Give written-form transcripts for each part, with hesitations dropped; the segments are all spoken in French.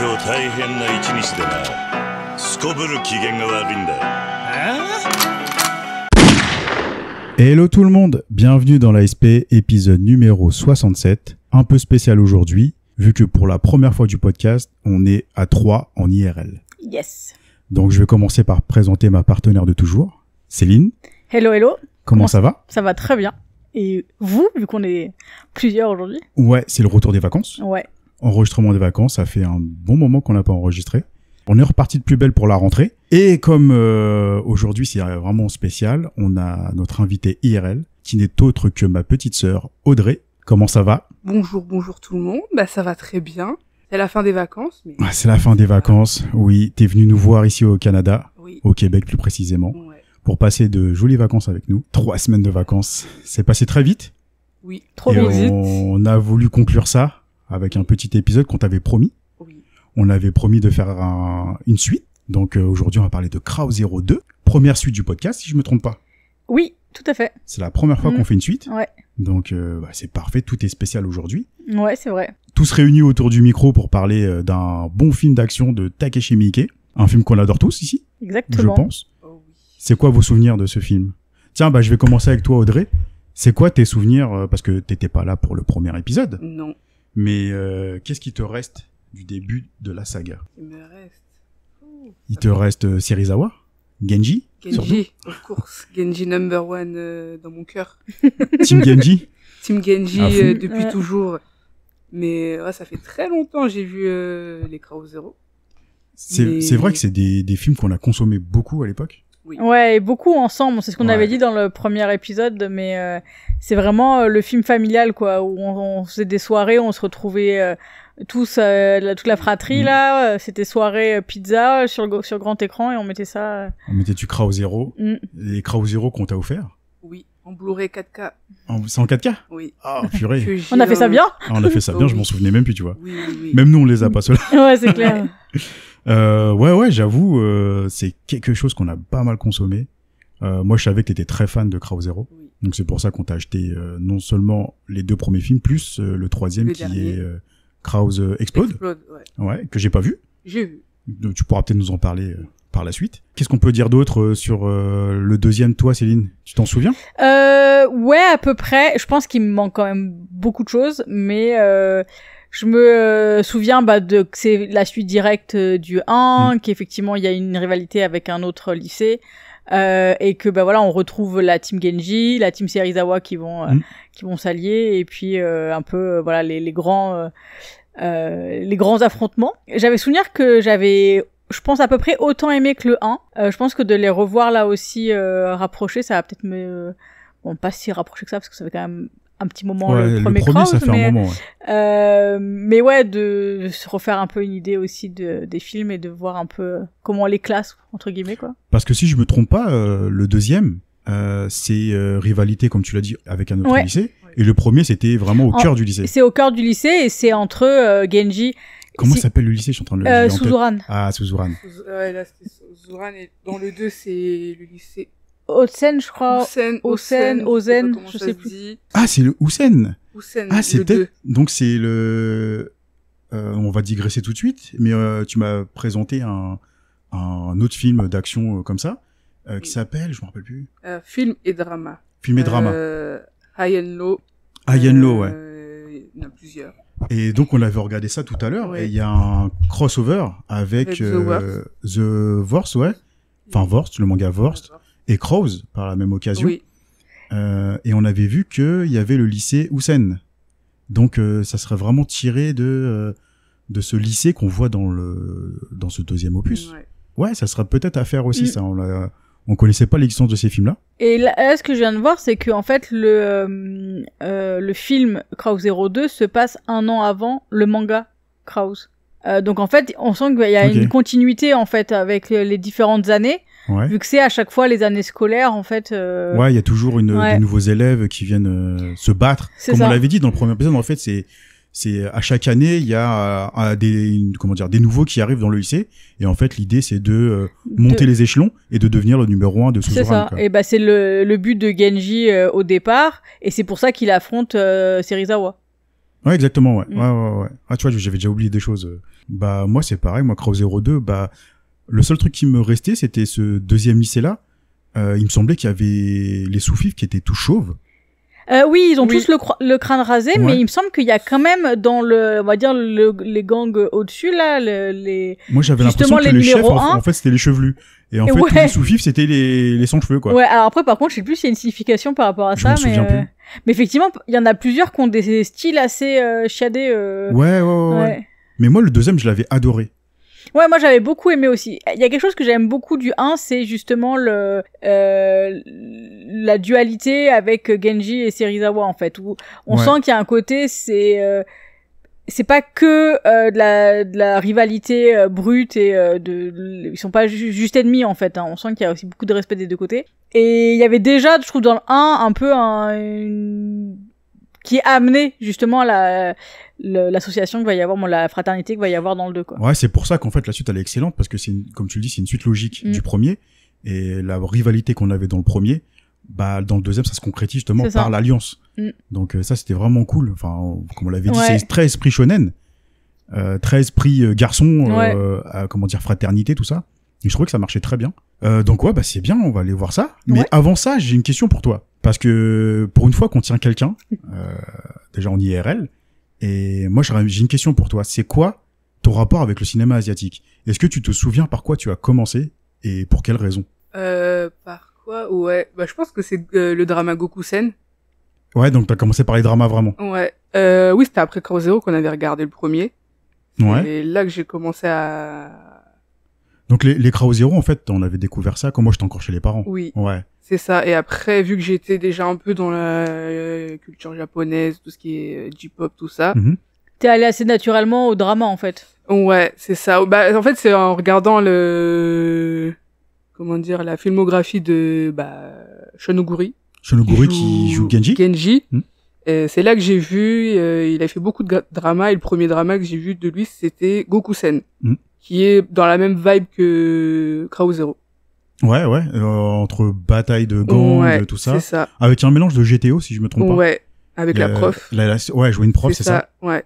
今日大変な一日でな。すこぶる機嫌が悪いんだよ。Hello tout le monde, bienvenue dans l'ASP, épisode numéro 67. Un peu spécial aujourd'hui, vu que pour la première fois du podcast, on est à 3 en IRL. Yes. Donc je vais commencer par présenter ma partenaire de toujours, Céline. Hello, hello. Comment ça va? Ça va très bien. Et vous, vu qu'on est plusieurs aujourd'hui? Ouais, c'est le retour des vacances. Ouais. Enregistrement des vacances, ça fait un bon moment qu'on n'a pas enregistré. On est reparti de plus belle pour la rentrée. Et comme aujourd'hui c'est vraiment spécial, on a notre invité IRL, qui n'est autre que ma petite sœur Audrey. Comment ça va? Bonjour tout le monde. Bah ça va très bien. C'est la fin des vacances. Mais... Ah, c'est la fin des vacances, oui. T'es venu nous voir ici au Canada, oui. Au Québec plus précisément, Ouais. pour passer de jolies vacances avec nous. 3 semaines de vacances. C'est passé très vite. Oui. Trop Et vite. on a voulu conclure ça avec un petit épisode qu'on t'avait promis. Oui. On avait promis de faire une suite. Donc aujourd'hui, on va parler de Crow Zero 2. Première suite du podcast, si je me trompe pas. Oui, tout à fait. C'est la première fois qu'on fait une suite. Ouais. Donc c'est parfait, tout est spécial aujourd'hui. Ouais, c'est vrai. Tous réunis autour du micro pour parler d'un bon film d'action de Takeshi Miike. Un film qu'on adore tous ici, Exactement. je pense. Oh oui. C'est quoi vos souvenirs de ce film? Tiens, je vais commencer avec toi, Audrey. C'est quoi tes souvenirs, parce que t'étais pas là pour le premier épisode, Non. mais qu'est-ce qui te reste du début de la saga? Il me reste. Oh. Il te reste Serizawa, Genji, surtout. Genji, of course. Genji number one dans mon cœur. Team Genji. Team Genji À fond. depuis Ouais. toujours. Mais ouais, ça fait très longtemps que j'ai vu les Crow Zero. C'est Mais- c'est vrai que c'est des films qu'on a consommés beaucoup à l'époque. Ouais, et beaucoup ensemble. C'est ce qu'on Ouais. avait dit dans le premier épisode, mais c'est vraiment le film familial, quoi, où on faisait des soirées, on se retrouvait tous, toute la fratrie, là. C'était soirée pizza sur grand écran et on mettait ça. On mettait du Crow Zero, les Crow Zero qu'on t'a offert. Oui. En Blu-ray 4K. C'est en 4K? Oui. Ah, purée. Que On a fait ça bien. Ah, on a fait ça bien, je m'en souvenais même plus, tu vois. Oui, oui, oui. Même nous, on les a pas, ceux-là. Ouais, c'est clair. Ouais, j'avoue, c'est quelque chose qu'on a pas mal consommé. Moi, je savais que t'étais très fan de Crow Zero. Oui. Donc, c'est pour ça qu'on t'a acheté non seulement les 2 premiers films, plus le troisième Le qui dernier. est Crows Explode. Ouais. Ouais, que j'ai pas vu. J'ai vu. Donc, tu pourras peut-être nous en parler par la suite. Qu'est-ce qu'on peut dire d'autre sur le deuxième, toi, Céline? Tu t'en souviens? Ouais, à peu près. Je pense qu'il me manque quand même beaucoup de choses, mais je me souviens que c'est la suite directe du 1, qu'effectivement il y a une rivalité avec un autre lycée, et que voilà, on retrouve la team Genji, la team Serizawa qui vont s'allier, et puis un peu voilà les grands affrontements. J'avais souvenir que j'avais, je pense, à peu près autant aimé que le 1. Je pense que de les revoir là aussi rapprochés, ça va peut-être me... Bon, pas si rapproché que ça, parce que ça fait quand même un petit moment Ouais, le premier ça Crows, fait un moment, ouais. mais ouais, de se refaire un peu une idée aussi des films et de voir un peu comment on les classe, entre guillemets, quoi. Parce que si je me trompe pas, le deuxième, c'est rivalité, comme tu l'as dit, avec un autre Ouais. lycée. Et le premier, c'était vraiment au cœur du lycée. C'est au cœur du lycée et c'est entre Genji... Comment c'est- s'appelle le lycée? Je suis en train de le lire en tête. Suzuran. Ah, Suzuran. Ouais, là, c'était Zuran. Et dans le 2, c'est le lycée Osen, je crois. Osen, Ozen, comment je ça sais se plus. dit. Ah, c'est le Houssen. Osen, Ah, le c'était... 2. Donc, c'est le... on va digresser tout de suite, mais tu m'as présenté un autre film d'action comme ça, qui s'appelle, je me rappelle plus, Film et drama. Film et drama. High and Low. High and Low, ouais. Il y en a plusieurs. Et donc, on avait regardé ça tout à l'heure, Ouais. et il y a un crossover avec Avec The Vorst, ouais. Enfin, Vorst, le manga Vorst, et Crows, par la même occasion. Oui. Et on avait vu qu'il y avait le lycée Houssen. Donc, ça serait vraiment tiré de ce lycée qu'on voit dans ce deuxième opus. Ouais. Ouais, ça serait peut-être à faire aussi, ça. On connaissait pas l'existence de ces films-là. Et là, ce que je viens de voir, c'est que en fait, le film Crow Zero 2 se passe 1 an avant le manga Crows. Donc en fait, on sent qu'il y a Ok. une continuité en fait avec les différentes années, Ouais. vu que c'est à chaque fois les années scolaires en fait. Ouais, il y a toujours Ouais. des nouveaux élèves qui viennent se battre. C'est Comme ça. on l'avait dit dans le premier épisode, en fait, c'est à chaque année, il y a des nouveaux qui arrivent dans le lycée. Et en fait, l'idée, c'est de monter les échelons et de devenir le numéro 1 de C'est Suzuran. ça. Quoi. Et bah c'est le but de Genji au départ, et c'est pour ça qu'il affronte Serizawa. Ouais, exactement, ouais. Mm. Ouais. Ah, tu vois, j'avais déjà oublié des choses. Bah, moi, c'est pareil. Moi, Crow 02, bah, le seul truc qui me restait, c'était ce deuxième lycée-là. Il me semblait qu'il y avait les sous-fifs qui étaient tout chauves. Oui, ils ont Oui. tous le crâne rasé, Ouais. mais il me semble qu'il y a quand même dans on va dire les gangs au-dessus là, les. Moi, j'avais Justement, l'impression que les les chefs, numéros en 1. fait, c'était les chevelus. Et en Et fait, ouais. tous les sous-fifs, c'était les sans-cheveux, quoi. Ouais. Alors après, par contre, je sais plus s'il y a une signification par rapport à Je ça, m'en mais souviens plus. mais effectivement, il y en a plusieurs qui ont des styles assez chiadés. Ouais. Mais moi, le deuxième, je l'avais adoré. Ouais, moi j'avais beaucoup aimé aussi. Il y a quelque chose que j'aime beaucoup du 1, c'est justement la dualité avec Genji et Serizawa en fait, où on Ouais. sent qu'il y a un côté, c'est pas que de la rivalité brute et ils sont pas juste ennemis en fait. Hein. On sent qu'il y a aussi beaucoup de respect des deux côtés. Et il y avait déjà, je trouve, dans le 1 un peu qui a amené justement l'association qu'il va y avoir, la fraternité qu'il va y avoir dans le 2 quoi. Ouais, c'est pour ça qu'en fait, la suite, elle est excellente, parce que comme tu le dis, c'est une suite logique du premier. Et la rivalité qu'on avait dans le premier, bah, dans le deuxième, ça se concrétise justement C'est ça. par l'alliance. Mm. Donc, ça, c'était vraiment cool. Enfin, comme on l'avait dit, Ouais. c'est très esprit shonen. Très esprit garçon, Ouais. comment dire, fraternité, tout ça. Et je trouvais que ça marchait très bien. Donc ouais, bah c'est bien, on va aller voir ça. Mais Ouais. avant ça, j'ai une question pour toi. Parce que pour une fois qu'on tient quelqu'un, déjà en IRL, et moi j'ai une question pour toi. C'est quoi ton rapport avec le cinéma asiatique? Est-ce que tu te souviens par quoi tu as commencé et pour quelle raison? Par quoi? Ouais, bah je pense que c'est le drama Gokusen. Ouais, donc t'as commencé par les dramas vraiment. Ouais. Oui, c'était après Crow Zero qu'on avait regardé le premier. Ouais. Et là que j'ai commencé à... Donc les Crow Zero, en fait, on avait découvert ça quand moi j'étais encore chez les parents. Oui, Ouais. c'est ça. Et après, vu que j'étais déjà un peu dans la culture japonaise, tout ce qui est J-pop, tout ça. Mhm. T'es allé assez naturellement au drama en fait. Ouais, c'est ça. Bah, en fait, c'est en regardant comment dire, la filmographie de, Shonoguri. Shonoguri qui joue Genji. Genji. Hmm. C'est là que j'ai vu, il a fait beaucoup de dramas, et le premier drama que j'ai vu de lui, c'était Gokusen. Hmm. Qui est dans la même vibe que Crow Zero. Ouais, entre bataille de gangs, Ouais, tout ça. c'est ça. Avec un mélange de GTO, si je me trompe pas. Ouais, avec la prof. Ouais, jouer une prof, c'est ça. Ouais.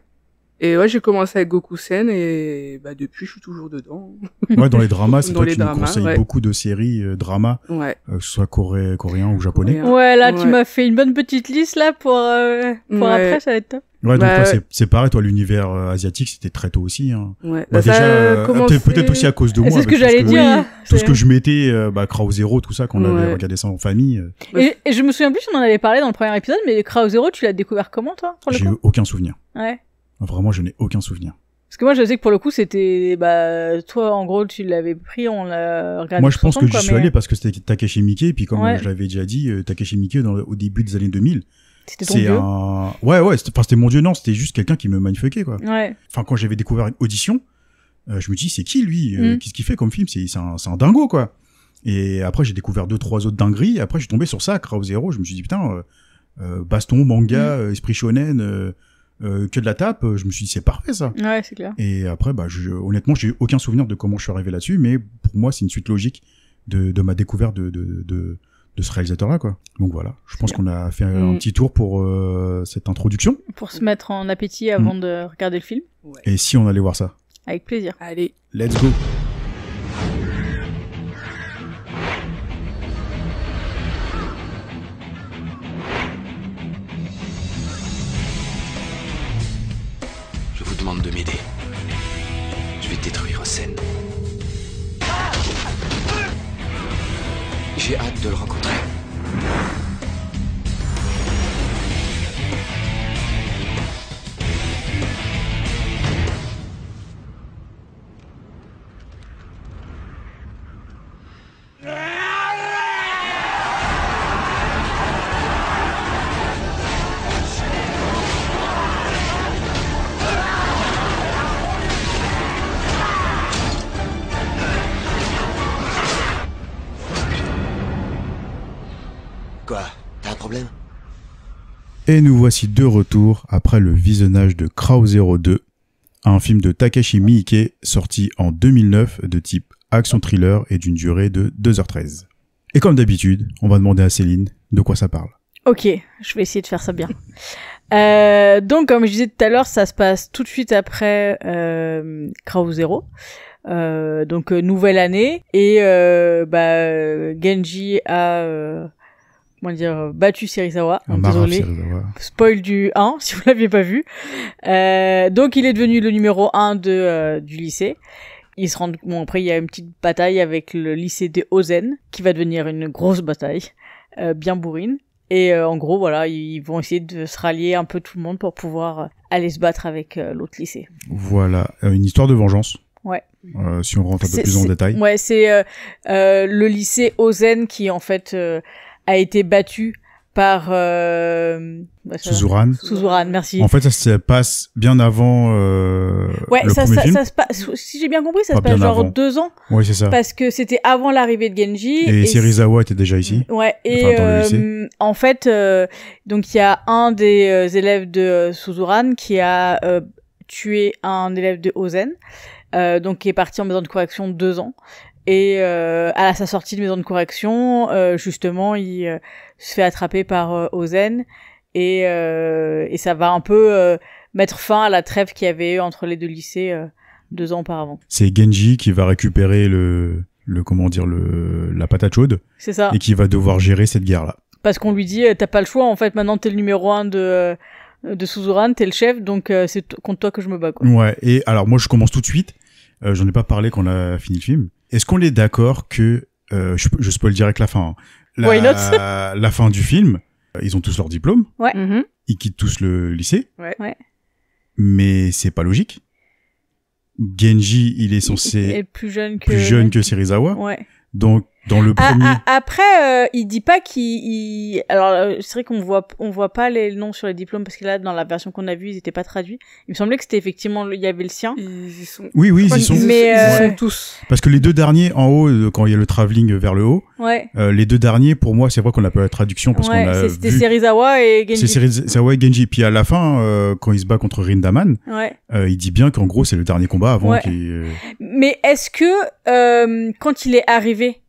Et ouais, j'ai commencé avec Gokusen et bah depuis je suis toujours dedans. Ouais, dans les dramas, c'est Dans toi les qui nous dramas, conseilles ouais. beaucoup de séries dramas, Ouais. que ce soit coréen ou japonais. Coréen. Ouais, là tu Ouais. m'as fait une bonne petite liste là pour Ouais. après, ça va être top. Ouais, donc Bah, toi, c'est pareil, toi, l'univers asiatique, c'était très tôt aussi. Hein. Ouais. Bah, Ça a déjà, commencé- peut-être aussi à cause de moi. C'est ce que avec tout j'allais dire. hein. Tout ce C'est- que je mettais, Crow Zero, tout ça, qu'on avait Ouais. regardé ça en famille, Et je me souviens plus si on en avait parlé dans le premier épisode, mais Crow Zero, tu l'as découvert comment toi pour le j'ai coup eu aucun souvenir. Ouais. Vraiment, je n'ai aucun souvenir. Parce que moi je sais que pour le coup c'était toi en gros tu l'avais pris, on l'a regardé. Moi, je pense que ensemble, j'y quoi, suis mais allé parce que c'était Takeshi Miike, et puis comme Ouais. je l'avais déjà dit, Takeshi Miike, au début des années 2000, c'était ton c'est dieu. Ouais, c'était mon dieu, non, c'était juste quelqu'un qui me mindfuckait, quoi. Ouais. Enfin, quand j'avais découvert une audition, je me dis, c'est qui lui? Mm. Qu'est-ce qu'il fait comme film? C'est un dingo, quoi. Et après, j'ai découvert 2-3 autres dingueries. Après, j'ai tombé sur ça, Crow Zero. Je me suis dit, putain, baston, manga, esprit shonen, que de la tape. Je me suis dit, c'est parfait, ça. Ouais, c'est clair. Et après, honnêtement, j'ai eu aucun souvenir de comment je suis arrivé là-dessus, mais pour moi, c'est une suite logique de ma découverte de ce réalisateur-là, quoi. Donc voilà. Je pense qu'on a fait un petit tour pour cette introduction. Pour se mettre en appétit avant de regarder le film. Ouais. Et si on allait voir ça? Avec plaisir. Allez. Let's go! Je vous demande de m'aider. Je vais détruire Sen. J'ai hâte de le rencontrer. Quoi? T'as un problème? Et nous voici de retour après le visionnage de Crow Zero 2, un film de Takashi Miike sorti en 2009 de type action thriller et d'une durée de 2h13. Et comme d'habitude, on va demander à Céline de quoi ça parle. Ok, je vais essayer de faire ça bien. Donc, comme je disais tout à l'heure, ça se passe tout de suite après Crao Zero. Donc, nouvelle année. Et Genji a battu Serizawa. Désolé. Spoil du 1, si vous l'aviez pas vu. Donc, il est devenu le numéro 1 du lycée. Ils se rendent... Bon, après, il y a une petite bataille avec le lycée des Ozen, qui va devenir une grosse bataille, bien bourrine. Et en gros, voilà, ils vont essayer de se rallier un peu tout le monde pour pouvoir aller se battre avec l'autre lycée. Voilà, une histoire de vengeance. Ouais. Si on rentre un peu plus en détail. Ouais, c'est le lycée Ozen qui, en fait, a été battu par... Suzuran. Suzuran, merci. En fait, ça se passe bien avant le premier film. Ça se passe, si j'ai bien compris, ça se passe genre 2 ans. Oui, c'est ça. Parce que c'était avant l'arrivée de Genji. Et Serizawa était déjà ici. Ouais, et en fait, donc il y a un des élèves de Suzuran qui a tué un élève de Ozen, donc qui est parti en maison de correction 2 ans. Et à sa sortie de maison de correction, justement, il se fait attraper par Ozen et ça va un peu mettre fin à la trêve qu'il y avait eu entre les deux lycées 2 ans auparavant. C'est Genji qui va récupérer la patate chaude. C'est ça. Et qui va devoir gérer cette guerre-là. Parce qu'on lui dit, t'as pas le choix, en fait, maintenant t'es le numéro 1 de Suzuran, t'es le chef, donc c'est contre toi que je me bats, quoi. Ouais, et alors moi je commence tout de suite, j'en ai pas parlé quand on a fini le film. Est-ce qu'on est d'accord que, je spoil direct la fin, hein, la fin du film, ils ont tous leur diplôme, ouais. Ils quittent tous le lycée, ouais. Mais c'est pas logique. Genji, il est censé être plus jeune que Serizawa, ouais. Donc dans le premier... Après, il dit pas qu'il... Alors, c'est vrai qu'on voit pas les noms sur les diplômes, parce que là, dans la version qu'on a vue, ils étaient pas traduits. Il me semblait que c'était effectivement... Il y avait le sien. Ils y sont... Oui, ils y sont. Mais ils sont tous. Parce que les 2 derniers, en haut, quand il y a le travelling vers le haut, ouais. Les 2 derniers, pour moi, c'est vrai qu'on a pas la traduction, parce qu'on a c'était vu... Serizawa et Genji. C'est Serizawa et Genji. Puis à la fin, quand il se bat contre Rindaman, ouais. Il dit bien qu'en gros, c'est le dernier combat avant Mais est-ce que, quand il est arrivé,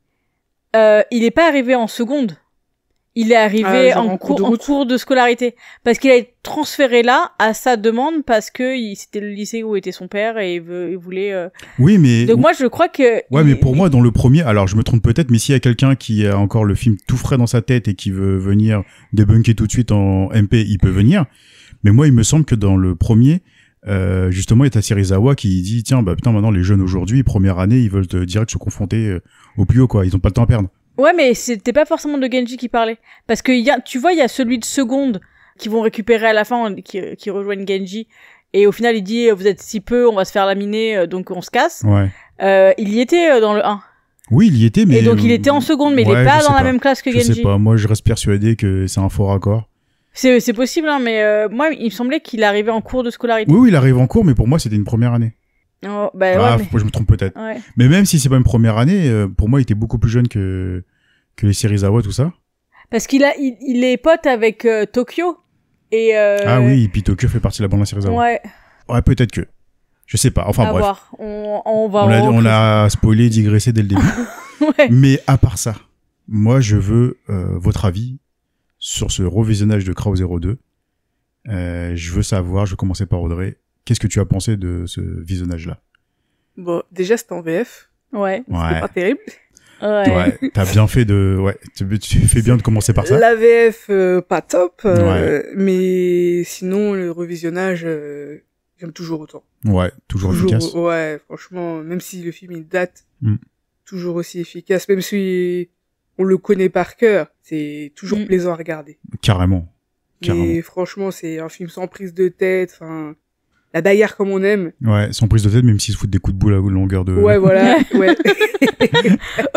il est pas arrivé en seconde. Il est arrivé en cours de scolarité. Parce qu'il a été transféré là, à sa demande, parce que c'était le lycée où était son père et il voulait... Oui, mais... Donc moi, je crois que... Ouais, mais pour moi, dans le premier... Alors, je me trompe peut-être, mais s'il y a quelqu'un qui a encore le film tout frais dans sa tête et qui veut venir débunker tout de suite en MP, il peut venir. Mais moi, il me semble que dans le premier... justement, il y a Serizawa qui dit tiens, putain, maintenant les jeunes aujourd'hui, première année, ils veulent direct se confronter au plus haut, quoi. Ils ont pas le temps à perdre. Ouais, mais c'était pas forcément de Genji qui parlait. Parce que tu vois, il y a celui de seconde qui vont récupérer à la fin, qui rejoignent Genji. Et au final, il dit vous êtes si peu, on va se faire laminer, donc on se casse. Ouais. Il y était dans le 1. Oui, il y était, mais... Et donc il était en seconde, mais il est pas dans la même classe que Genji. Je sais pas, moi je reste persuadé que c'est un faux raccord. C'est possible, hein, mais moi, il me semblait qu'il arrivait en cours de scolarité. Oui, il arrive en cours, mais pour moi, c'était une première année. Oh, ouais, mais... je me trompe peut-être. Ouais. Mais même si c'est pas une première année, pour moi, il était beaucoup plus jeune que les Serizawa, tout ça. Parce qu'il est pote avec Tokyo. Et Ah oui, et puis Tokyo fait partie de la bande à Serizawa. Ouais. Ouais, peut-être que. Je sais pas. Enfin, bref. Voir. On a spoilé, digressé dès le début. Ouais. Mais à part ça, moi, je veux votre avis sur ce revisionnage de Crao 02. Je veux savoir, je vais commencer par Audrey. Qu'est-ce que tu as pensé de ce visionnage-là? Bon, déjà, c'était en VF. Ouais. C'était pas terrible. Ouais. T'as bien fait tu fais bien de commencer par ça. La VF, pas top. Mais sinon, le revisionnage, j'aime toujours autant. Ouais, toujours efficace. Ouais, franchement, même si le film, il date, toujours aussi efficace. Même si on le connaît par cœur, c'est toujours plaisant à regarder. Carrément. Mais franchement, c'est un film sans prise de tête, enfin, la bagarre comme on aime. Ouais, sans prise de tête, même s'ils se foutent des coups de boule à longueur de... Ouais, voilà, ouais.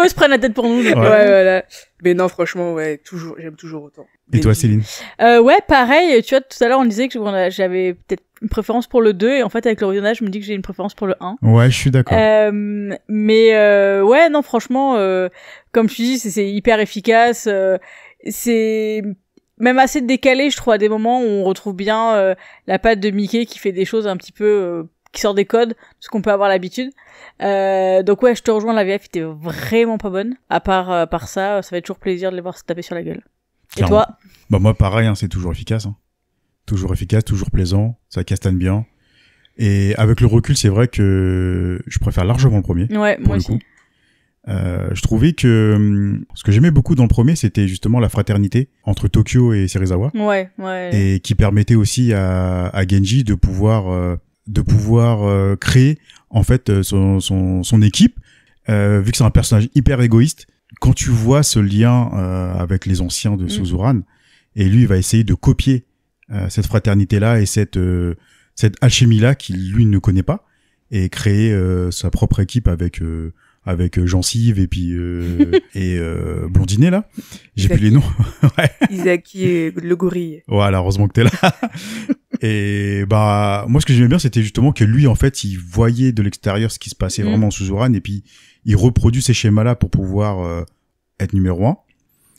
Eux se prennent la tête pour nous. Ouais, voilà. Mais non, franchement, ouais, j'aime toujours autant. Et toi, Céline? Ouais, pareil, tu vois, tout à l'heure, on disait que j'avais peut-être une préférence pour le 2, et en fait, avec le revisionnage, je me dis que j'ai une préférence pour le 1. Ouais, je suis d'accord. Mais ouais, non, franchement, comme tu dis, c'est hyper efficace, c'est même assez décalé, je trouve, à des moments où on retrouve bien la patte de Mickey qui fait des choses un petit peu qui sort des codes, ce qu'on peut avoir l'habitude. Donc ouais, je te rejoins, la VF était vraiment pas bonne. À part ça va être toujours plaisir de les voir se taper sur la gueule. Et toi? Bah moi pareil, hein, c'est toujours efficace. Hein. Toujours efficace, toujours plaisant, ça castagne bien. Et avec le recul, c'est vrai que je préfère largement le premier. Ouais, moi aussi. Je trouvais que ce que j'aimais beaucoup dans le premier, c'était justement la fraternité entre Tokyo et Serizawa. Ouais. Et qui permettait aussi à Genji de pouvoir créer en fait son équipe, vu que c'est un personnage hyper égoïste. Quand tu vois ce lien avec les anciens de Suzuran, et lui il va essayer de copier cette fraternité-là et cette alchimie-là qu'il lui ne connaît pas, et créer sa propre équipe avec Gencive et puis Blondinet là. J'ai plus les noms. Ouais. Isaki et le gorille. Voilà, heureusement que t'es là. Et bah moi ce que j'aimais bien c'était justement que lui en fait il voyait de l'extérieur ce qui se passait vraiment en Suzuran et puis il reproduit ces schémas là pour pouvoir être numéro 1.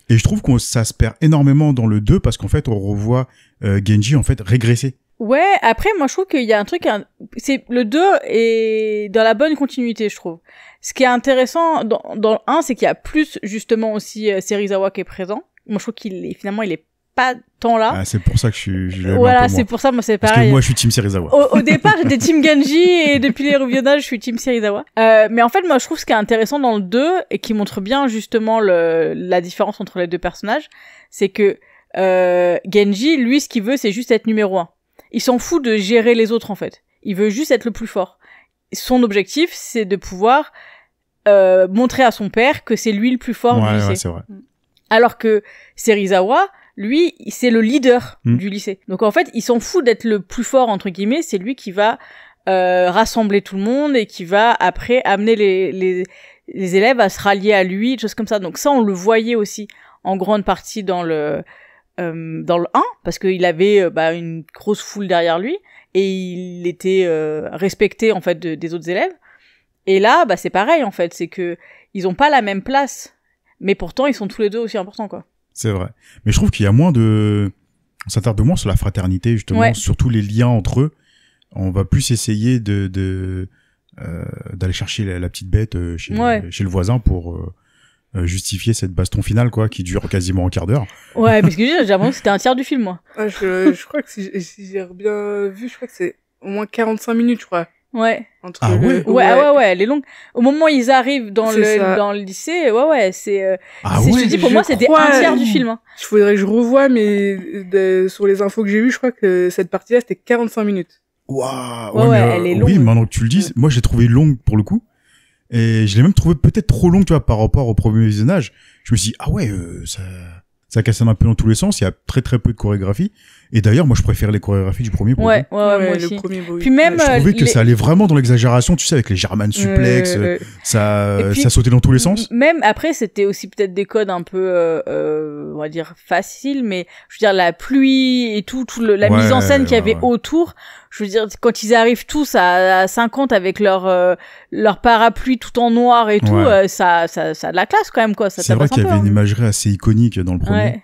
Et je trouve que ça se perd énormément dans le 2 parce qu'en fait on revoit Genji en fait régresser. Ouais, après moi je trouve qu'il y a un truc, c'est le 2 est dans la bonne continuité je trouve. Ce qui est intéressant dans le 1 c'est qu'il y a plus justement aussi Serizawa qui est présent. Moi je trouve qu'il est pas tant là. Ah, c'est pour ça que je voilà, c'est pour ça moi c'est pareil. Parce que moi je suis team Serizawa. Au départ j'étais team Genji et depuis les reviewnage je suis team Serizawa. Mais en fait moi je trouve ce qui est intéressant dans le 2 et qui montre bien justement la différence entre les deux personnages, c'est que Genji lui ce qu'il veut c'est juste être numéro 1. Il s'en fout de gérer les autres en fait. Il veut juste être le plus fort. Son objectif c'est de pouvoir montrer à son père que c'est lui le plus fort du lycée. Ouais, c'est vrai. Alors que Serizawa lui, c'est le leader du lycée. Donc en fait, il s'en fout d'être le plus fort entre guillemets, c'est lui qui va rassembler tout le monde et qui va après amener les élèves à se rallier à lui, des choses comme ça. Donc ça on le voyait aussi en grande partie dans le 1 parce qu'il avait une grosse foule derrière lui et il était respecté en fait des autres élèves. Et là, c'est pareil en fait, c'est que ils ont pas la même place, mais pourtant ils sont tous les deux aussi importants quoi. C'est vrai. Mais je trouve qu'il y a moins on s'attarde moins sur la fraternité, justement, sur tous les liens entre eux. On va plus essayer d'aller chercher la petite bête chez le voisin pour justifier cette baston finale, quoi, qui dure quasiment un quart d'heure. Ouais, parce que j'ai l'impression que c'était un tiers du film, moi. Ah, je crois que si j'ai bien vu, je crois que c'est au moins 45 minutes, je crois. Ouais. Ouais, elle est longue. Au moment où ils arrivent dans le lycée, c'est je te dis pour moi c'était un tiers du film. Hein. Il faudrait que je revoie mais sur les infos que j'ai vues, je crois que cette partie-là c'était 45 minutes. Waouh. Elle est longue. Oui, maintenant que tu le dis, moi j'ai trouvé longue pour le coup et je l'ai même trouvé peut-être trop longue, tu vois, par rapport au premier visionnage. Je me suis dit ça casse un peu dans tous les sens, il y a très très peu de chorégraphie. Et d'ailleurs, moi je préfère les chorégraphies du premier. Ouais, moi aussi. Le premier, Puis même, je trouvais que ça allait vraiment dans l'exagération, tu sais, avec les German suplex, ça sautait dans tous les sens. Même après, c'était aussi peut-être des codes un peu, on va dire faciles, mais je veux dire la pluie et la mise en scène qu'il y avait autour. Je veux dire, quand ils arrivent tous à 50 avec leur parapluie tout en noir et tout, ça a de la classe quand même quoi. C'est vrai qu'il y avait une imagerie assez iconique dans le premier.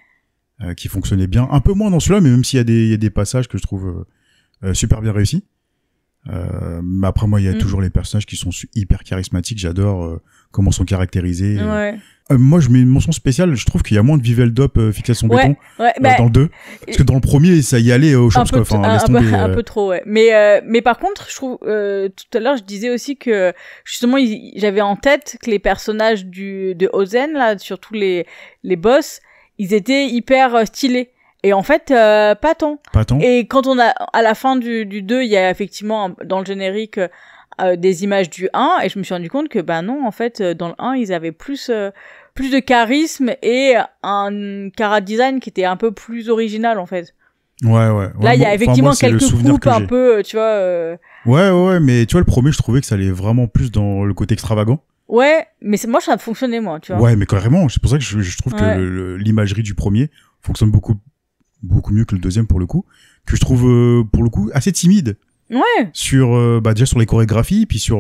Qui fonctionnait bien, un peu moins dans celui-là, mais même s'il y a des passages que je trouve super bien réussis. Mais après moi il y a toujours les personnages qui sont hyper charismatiques, j'adore comment sont caractérisés. Moi je mets une mention spéciale, je trouve qu'il y a moins de Vivel Dop fixation béton dans le 2, parce que dans le premier ça y allait au champ, un peu trop mais par contre je trouve tout à l'heure je disais aussi que justement j'avais en tête que les personnages de Ozen là, surtout les boss, ils étaient hyper stylés. Et en fait, pas tant. Et quand on a, à la fin du 2, il y a effectivement, dans le générique, des images du 1, et je me suis rendu compte que, non, en fait, dans le 1, ils avaient plus de charisme et un chara-design qui était un peu plus original, en fait. Ouais. Là, il y a effectivement quelques coupes un peu, tu vois. Ouais, mais tu vois, le premier, je trouvais que ça allait vraiment plus dans le côté extravagant. Ouais, mais moi, ça fonctionnait, moi, tu vois. Ouais, mais carrément, c'est pour ça que je trouve que l'imagerie du premier fonctionne beaucoup mieux que le deuxième, pour le coup, que je trouve, pour le coup, assez timide. Ouais. Sur, déjà sur les chorégraphies, puis sur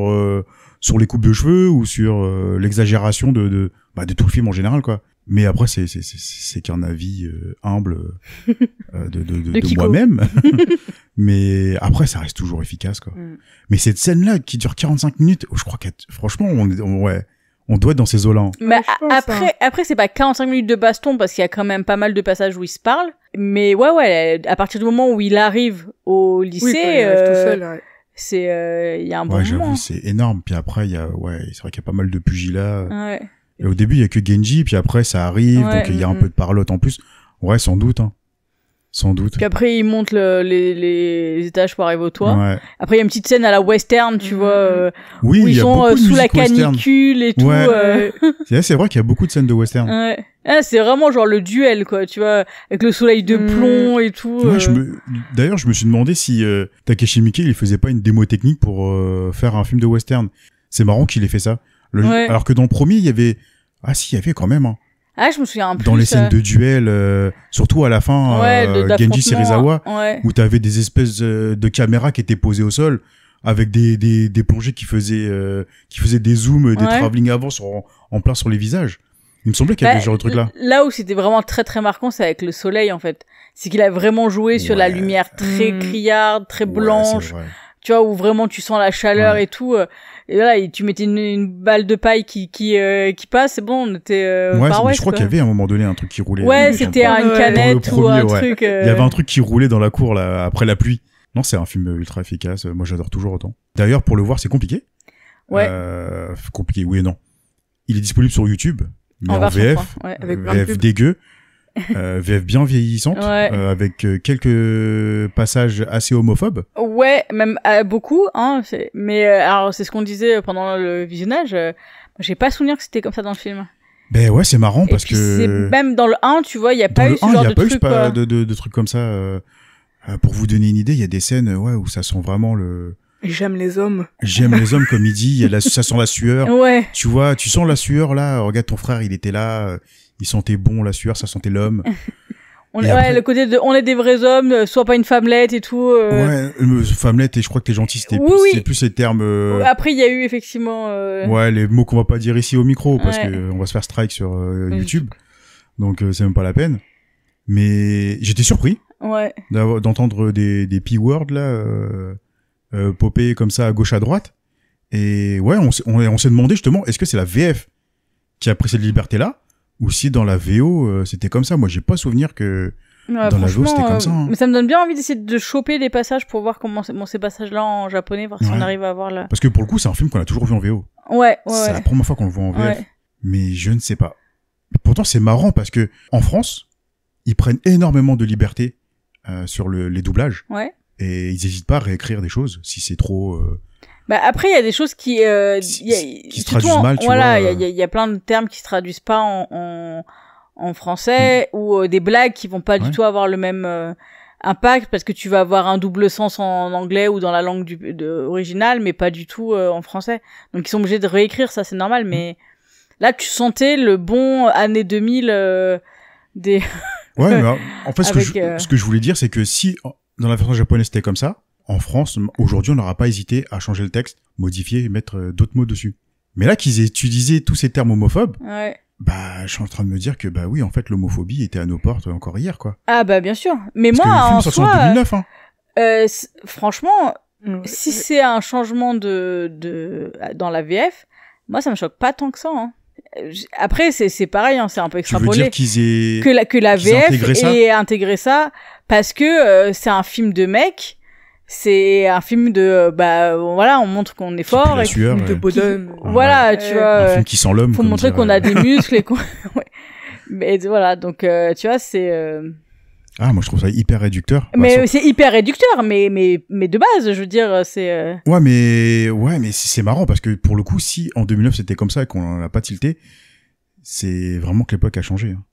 les coupes de cheveux, ou sur l'exagération de tout le film en général, quoi. Mais après, c'est qu'un avis humble de moi-même. Mais après, ça reste toujours efficace, quoi. Mais cette scène-là, qui dure 45 minutes, je crois franchement, On doit être dans ces eaux-là. Hein. Mais Ouais, je pense, après, c'est pas 45 minutes de baston parce qu'il y a quand même pas mal de passages où ils se parlent. Mais ouais, à partir du moment où il arrive au lycée, Oui, quand il arrive tout seul, ouais. c'est, il y a un bon Ouais, moment. j'avoue, c'est énorme. Puis après, c'est vrai qu'il y a pas mal de pugilats. Ouais. Et au début, il y a que Genji, puis après, ça arrive, Ouais. donc il y a un peu de parlotte en plus. Ouais, sans doute, hein. Sans doute. Puis après, il monte les étages pour arriver au toit. Ouais. Après, il y a une petite scène à la western, tu vois, Oui, où il ils y a sont beaucoup de sous la musique western. canicule et tout. Ouais. C'est vrai qu'il y a beaucoup de scènes de western. Ouais. Ah, c'est vraiment genre le duel, quoi, tu vois, avec le soleil de plomb et tout. Ouais, D'ailleurs, je me suis demandé si Takeshi Miike, il faisait pas une démo technique pour faire un film de western. C'est marrant qu'il ait fait ça. Ouais. Alors que dans le premier, il y avait... Ah si, il y avait quand même. Hein. Ah, je me souviens un peu. Dans les scènes de duel, surtout à la fin, Genji Serizawa, ouais. où t'avais des espèces de caméras qui étaient posées au sol, avec des plongées qui faisaient des zooms, des Ouais. travelling avant en plein sur les visages. Il me semblait qu'il y avait ce genre de truc-là. Là où c'était vraiment très très marquant, c'est avec le soleil, en fait. C'est qu'il a vraiment joué sur la Ouais. lumière très criarde, très blanche. Ouais, c'est vrai. Tu vois, où vraiment tu sens la chaleur Ouais. et tout. Et là, tu mettais une balle de paille qui passe, c'est bon, on était au Ouais, Far mais West, je crois quoi. qu'il y avait à un moment donné un truc qui roulait. Ouais, Je c'était crois. une Ouais. canette Dans le ou un premier, ouais. truc. Il y avait un truc qui roulait dans la cour là après la pluie. Non, c'est un film ultra efficace. Moi, j'adore toujours autant. D'ailleurs, pour le voir, c'est compliqué. Ouais. Compliqué, oui et non. Il est disponible sur YouTube, mais en version VF, française, ouais. Avec plein de VF pubs. dégueu, VF bien vieillissante, Ouais. avec quelques passages assez homophobes. Ouais, même beaucoup, hein. Mais alors, c'est ce qu'on disait pendant le visionnage. J'ai pas souvenir que c'était comme ça dans le film. Ben ouais, c'est marrant Et parce puis que c'est même dans le 1, tu vois, il y a dans pas le eu ce 1, il genre y a de pas eu truc, quoi. de trucs comme ça. Pour vous donner une idée, il y a des scènes où ça sent vraiment J'aime les hommes. j'aime les hommes comme il dit, ça sent la sueur. Ouais. Tu vois, tu sens la sueur là, regarde ton frère, il était là, il sentait bon la sueur, ça sentait l'homme. Et après- Le côté de on est des vrais hommes, soit pas une femmelette et tout. Ouais, femmelette et je crois que t'es gentil, c'était Oui, plus, oui. c'est plus ces termes Après, il y a eu effectivement. ouais, les mots qu'on va pas dire ici au micro parce Ouais. que on va se faire strike sur YouTube. Donc c'est même pas la peine. Mais j'étais surpris Ouais. d'entendre des P-words là popper comme ça à gauche à droite. Et ouais, on s'est demandé justement, est-ce que c'est la VF qui a pris cette liberté-là ou si dans la VO c'était comme ça. Moi, j'ai pas souvenir que Ouais, dans la VO franchement, c'était comme ça. Hein. Mais ça me donne bien envie d'essayer de choper des passages pour voir comment ces passages-là en japonais, voir si Ouais. on arrive à voir là. Parce que pour le coup, c'est un film qu'on a toujours vu en VO. Ouais, C'est la ouais. première fois qu'on le voit en VF. Ouais. Mais je ne sais pas. Pourtant, c'est marrant parce que en France, ils prennent énormément de liberté sur les doublages Ouais. et ils n'hésitent pas à réécrire des choses si c'est trop. Bah après, il y a des choses qui Qui se surtout traduisent mal, tu voilà, vois. il y a plein de termes qui se traduisent pas en français ou des blagues qui vont pas du Ouais. tout avoir le même impact parce que tu vas avoir un double sens en anglais ou dans la langue originale, mais pas du tout en français. Donc ils sont obligés de réécrire, ça c'est normal. Mais là, tu sentais le bon année 2000 des. Ouais, mais en fait, Avec, ce que je voulais dire, c'est que si dans la version japonaise c'était comme ça, en France, aujourd'hui, on n'aura pas hésité à changer le texte, modifier et mettre d'autres mots dessus. Mais là qu'ils aient utilisé tous ces termes homophobes, Ouais. bah, je suis en train de me dire que bah oui, en fait, l'homophobie était à nos portes encore hier, quoi. Ah bah bien sûr. Mais Parce moi, que le film en est sorti en soi, 2009, hein. franchement, Ouais. si c'est un changement dans la VF, moi ça me choque pas tant que ça. Hein. Après c'est pareil, hein, c'est un peu Tu veux extrapolé. dire qu'ils aient que la qu'ils aient VF intégré ça ait intégré ça parce que c'est un film de mec, c'est un film de bah voilà, on montre qu'on est qui pue fort la et sueur, de ouais. bonhomme. voilà, Ouais. tu Un vois, film qui sent l'homme. faut comme montrer dire, qu'on a des muscles et qu'on ouais. Mais voilà, donc tu vois, c'est Ah, moi je trouve ça hyper réducteur. Bah, mais c'est hyper réducteur, mais de base, je veux dire, c'est Ouais, mais c'est marrant parce que pour le coup, si en 2009 c'était comme ça et qu'on n'a pas tilté, c'est vraiment que l'époque a changé. Hein.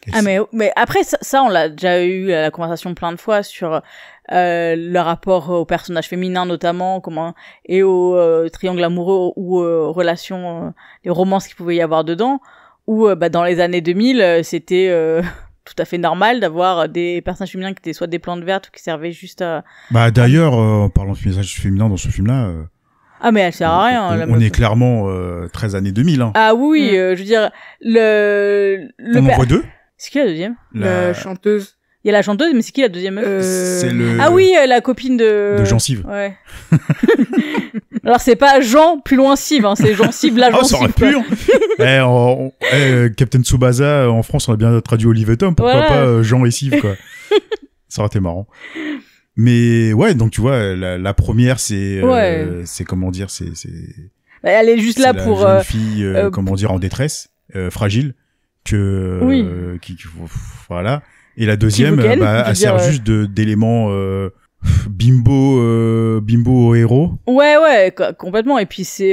Et ah mais après ça on l'a déjà eu la conversation plein de fois sur le rapport aux personnages féminins notamment et au triangle amoureux ou relations les romances qu'il pouvait y avoir dedans où bah dans les années 2000 c'était tout à fait normal d'avoir des personnages féminins qui étaient soit des plantes vertes ou qui servaient juste à Bah d'ailleurs, en parlant de messages féminins dans ce film-là, ah mais elle sert à rien la on meuf. est clairement 13 années 2000. Hein. Ah oui je veux dire le On en voit deux. c'est qui la deuxième? La chanteuse. Il y a la chanteuse, mais c'est qui la deuxième meuf? C'est le Ah oui, la copine de... de Gencive. Ouais. Alors c'est pas Jean plus loin Cive, hein, c'est Jean Cive l'agent Ah, ça aurait Cive. pu. Captain Tsubasa en France, on a bien traduit Olive et Tom. Pourquoi Voilà. pas Jean et Steve, quoi. Ça aurait été marrant. Mais ouais, donc tu vois, la première, c'est comment dire, c'est Elle est juste là la pour jeune fille, comment dire, en détresse, fragile, Oui. voilà. Et la deuxième, Qui veut ken, elle je veux sert dire, juste d'élément bimbo au héros. Ouais, complètement. Et puis c'est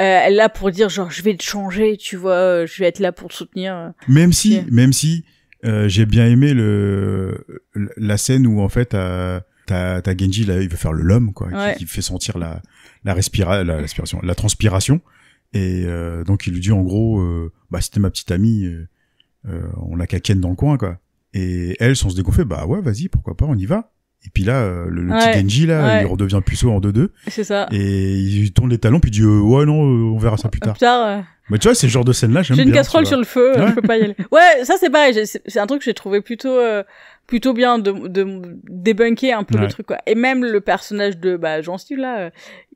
elle est là pour dire genre je vais te changer, tu vois, je vais être là pour te soutenir. Même si, Ok. j'ai bien aimé la scène où en fait t'as Genji là, il veut faire l'homme quoi, Ouais. qui fait sentir la respiration, la transpiration, et donc il lui dit en gros, bah c'était ma petite amie, on a qu'à ken dans le coin quoi. Et elle, sans se dégonfler, bah ouais, vas-y, pourquoi pas, on y va. Et puis là, le Ouais. petit Genji là, Ouais. il redevient puceau en 2-2, C'est ça. et il tourne les talons puis il dit ouais non, on verra ça plus tard. Plus tard, Mais tu vois, c'est le genre de scène là, j'aime j'ai bien. une casserole tu sur vois. le feu, Ouais. je peux pas y aller. Ouais, ça c'est pareil, c'est un truc que j'ai trouvé plutôt bien de débunker un peu le Ouais. truc quoi. Et même le personnage de Jean-Steve là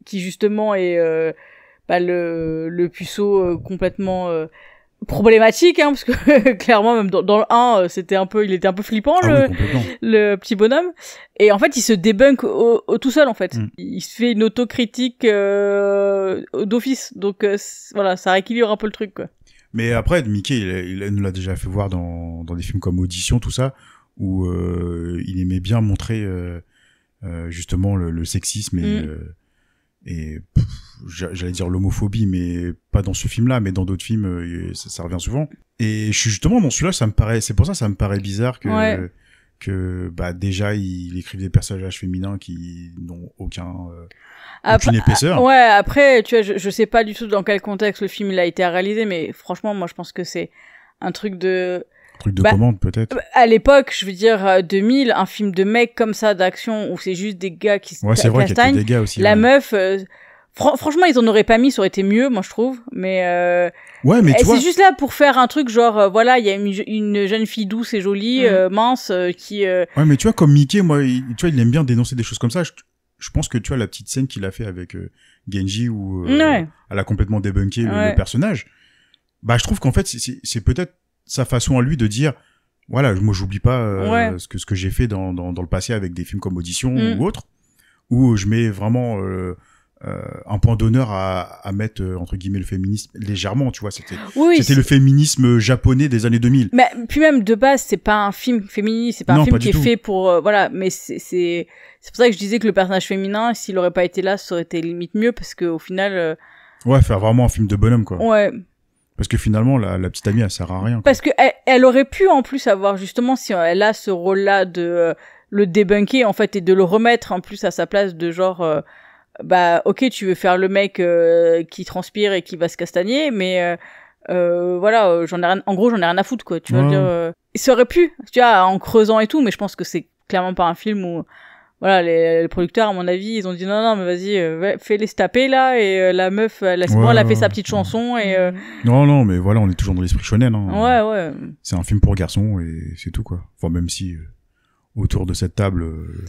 qui justement est le puceau complètement problématique hein, parce que clairement même dans le 1 il était un peu flippant Ah oui, complètement. le petit bonhomme, et en fait il se débunk au tout seul en fait. Mm. Il se fait une autocritique d'office, donc voilà, ça rééquilibre un peu le truc quoi. Mais après, Mickey, il nous l'a déjà fait voir dans des films comme Audition, tout ça, où il aimait bien montrer justement le sexisme et j'allais dire l'homophobie, mais pas dans ce film-là, mais dans d'autres films, ça revient souvent. Et je suis justement dans celui-là, c'est pour ça que ça me paraît bizarre que déjà il écrive des personnages féminins qui n'ont aucune épaisseur. Ouais, après, tu vois, je sais pas du tout dans quel contexte le film il a été réalisé, mais franchement, moi je pense que c'est un truc de Commande peut-être. à l'époque, je veux dire 2000, un film de mec comme ça d'action où c'est juste des gars qui se Ouais, c'est vrai qu'il y a castagnent. des gars aussi. La ouais. meuf, franchement, ils en auraient pas mis, ça aurait été mieux, moi je trouve. Mais Ouais, mais tu vois. c'est juste là pour faire un truc genre, voilà, il y a une jeune fille douce et jolie, mince, qui. Ouais, mais tu vois, comme Mickey, moi, il aime bien dénoncer des choses comme ça. Je pense que tu vois la petite scène qu'il a fait avec Genji où Ouais. elle a complètement débunké Ouais. le personnage. Bah, je trouve qu'en fait, c'est peut-être sa façon à lui de dire, voilà, moi, j'oublie pas Ouais. ce que j'ai fait dans le passé avec des films comme Audition Mm. ou autres, où je mets vraiment un point d'honneur à mettre entre guillemets le féminisme légèrement, tu vois. C'était Oui. le féminisme japonais des années 2000. Mais puis même de base, c'est pas un film féministe, c'est pas un Non, film pas qui du est tout. fait pour voilà, mais c'est pour ça que je disais que le personnage féminin, s'il aurait pas été là, ça aurait été limite mieux parce que au final Ouais, faire vraiment un film de bonhomme, quoi. ouais, Parce que finalement, la petite amie, elle sert à rien. Quoi. parce que elle aurait pu en plus avoir justement, si elle a ce rôle-là de le débunker en fait et de le remettre en plus à sa place de genre ok, tu veux faire le mec qui transpire et qui va se castagner, mais voilà, j'en ai rien à foutre quoi, tu vois Ouais. dire ça aurait pu, tu vois, en creusant et tout, mais je pense que c'est clairement pas un film où voilà, les producteurs à mon avis, ils ont dit non mais vas-y, fais-les se taper là, et la meuf elle a fait sa petite chanson et Non, mais voilà, on est toujours dans l'esprit shonen. Hein. ouais. C'est un film pour garçons et c'est tout, quoi. Enfin, même si autour de cette table,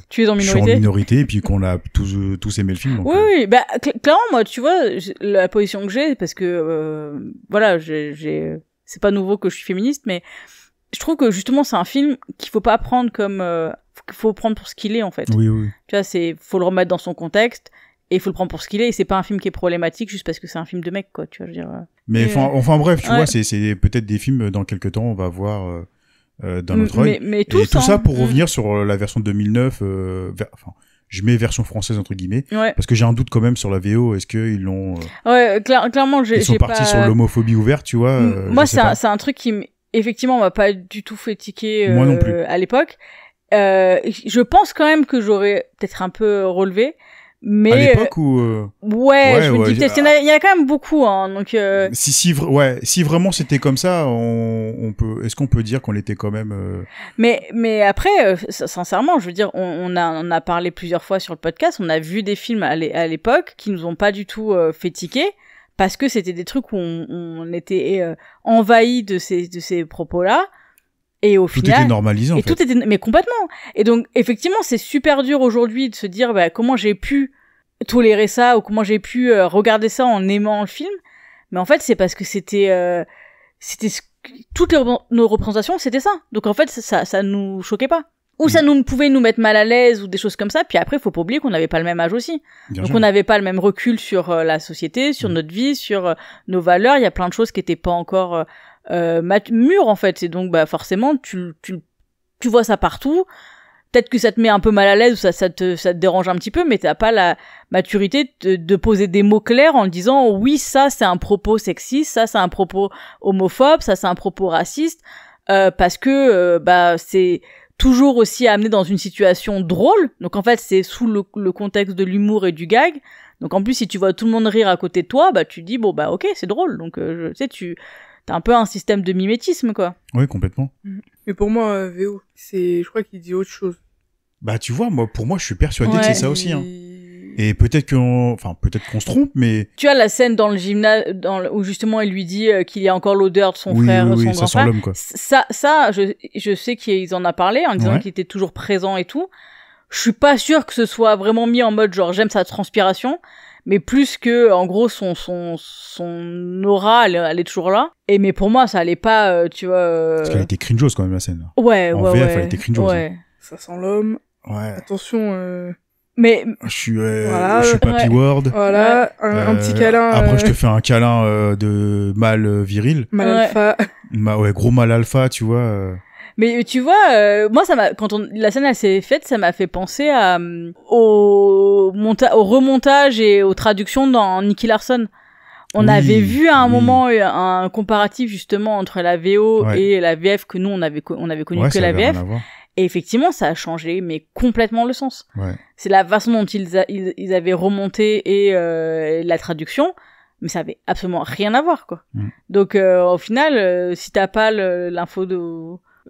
Tu es en je suis en minorité. minorité et puis qu'on a tous aimé le film. Donc, Oui, bah clairement moi tu vois la position que j'ai, parce que voilà, c'est pas nouveau que je suis féministe, mais je trouve que justement c'est un film qu'il faut pas prendre comme qu'il faut prendre pour ce qu'il est en fait. Oui. Tu vois, faut le remettre dans son contexte et il faut le prendre pour ce qu'il est, et c'est pas un film qui est problématique juste parce que c'est un film de mec quoi, tu vois, je veux dire. Mais Et, enfin bref, tu ouais. vois, c'est peut-être des films dans quelques temps on va voir d'un autre œil. Mais Et tout ça pour hein. revenir sur la version de 2009. Je mets version française entre guillemets Ouais. parce que j'ai un doute quand même sur la VO. Est-ce qu'ils l'ont Ouais, clairement ils sont partis pas... sur l'homophobie ouverte, tu vois. Moi, je sais pas. c'est un truc qui, effectivement, m'a pas du tout fait tiquer Moi non plus. à l'époque. Je pense quand même que j'aurais peut-être un peu relevé, mais À l'époque où ouais, je me ouais, dis peut-être il y en a quand même beaucoup, hein, donc si vraiment c'était comme ça, on peut. Est-ce qu'on peut dire qu'on était quand même mais après, sincèrement, je veux dire, on a parlé plusieurs fois sur le podcast, on a vu des films à l'époque qui nous ont pas du tout fait tiquer, parce que c'était des trucs où on était envahi de ces propos-là. Et au tout final, était normalisé en et fait. tout était, mais complètement. Et donc, effectivement, c'est super dur aujourd'hui de se dire, comment j'ai pu tolérer ça ou comment j'ai pu regarder ça en aimant le film. Mais en fait, c'est parce que c'était toutes nos représentations, c'était ça. Donc en fait, ça nous choquait pas. Ou ça pouvait nous mettre mal à l'aise ou des choses comme ça. Puis après, faut pas oublier qu'on n'avait pas le même âge aussi. Donc on n'avait pas le même recul sur la société, sur notre vie, sur nos valeurs. Il y a plein de choses qui étaient pas encore mûres en fait. Et donc bah forcément, tu vois ça partout. Peut-être que ça te met un peu mal à l'aise ou ça te dérange un petit peu, mais t'as pas la maturité de poser des mots clairs en disant oui, ça c'est un propos sexiste, ça c'est un propos homophobe, ça c'est un propos raciste, parce que bah c'est toujours aussi amené dans une situation drôle. Donc en fait c'est sous le contexte de l'humour et du gag. Donc en plus si tu vois tout le monde rire à côté de toi, bah tu dis bon bah ok c'est drôle. Donc tu sais t'as un peu un système de mimétisme quoi. Oui, complètement. Mais pour moi VO, je crois qu'il dit autre chose. Bah tu vois, pour moi je suis persuadé que c'est ça aussi. Hein. Et peut-être qu'on se trompe, mais tu as la scène dans le gymnase où justement il lui dit qu'il y a encore l'odeur de son frère, son grand-père. Sent l'homme, quoi. Ça, je sais qu'ils en a parlé en disant qu'il était toujours présent et tout. Je suis pas sûre que ce soit vraiment mis en mode genre j'aime sa transpiration, mais plus que en gros son aura, elle est toujours là. Mais pour moi ça allait pas, tu vois. Parce qu'elle était cringeuse quand même la scène. Ouais. VF, elle était cringeuse. Ouais. Ça sent l'homme. Ouais. Attention. Mais je suis Papy Ward. Voilà, un petit câlin. Après je te fais un câlin de mâle viril. Mal alpha. Gros mâle alpha, tu vois. Mais tu vois, moi la scène elle s'est faite, ça m'a fait penser au remontage et aux traductions dans Nicky Larson. On avait vu à un moment un comparatif justement entre la VO et la VF que nous on avait connu que la VF. Et effectivement, ça a changé, mais complètement le sens. Ouais. C'est la façon dont ils avaient remonté et la traduction, mais ça avait absolument rien à voir, quoi. Donc, au final, si t'as pas l'info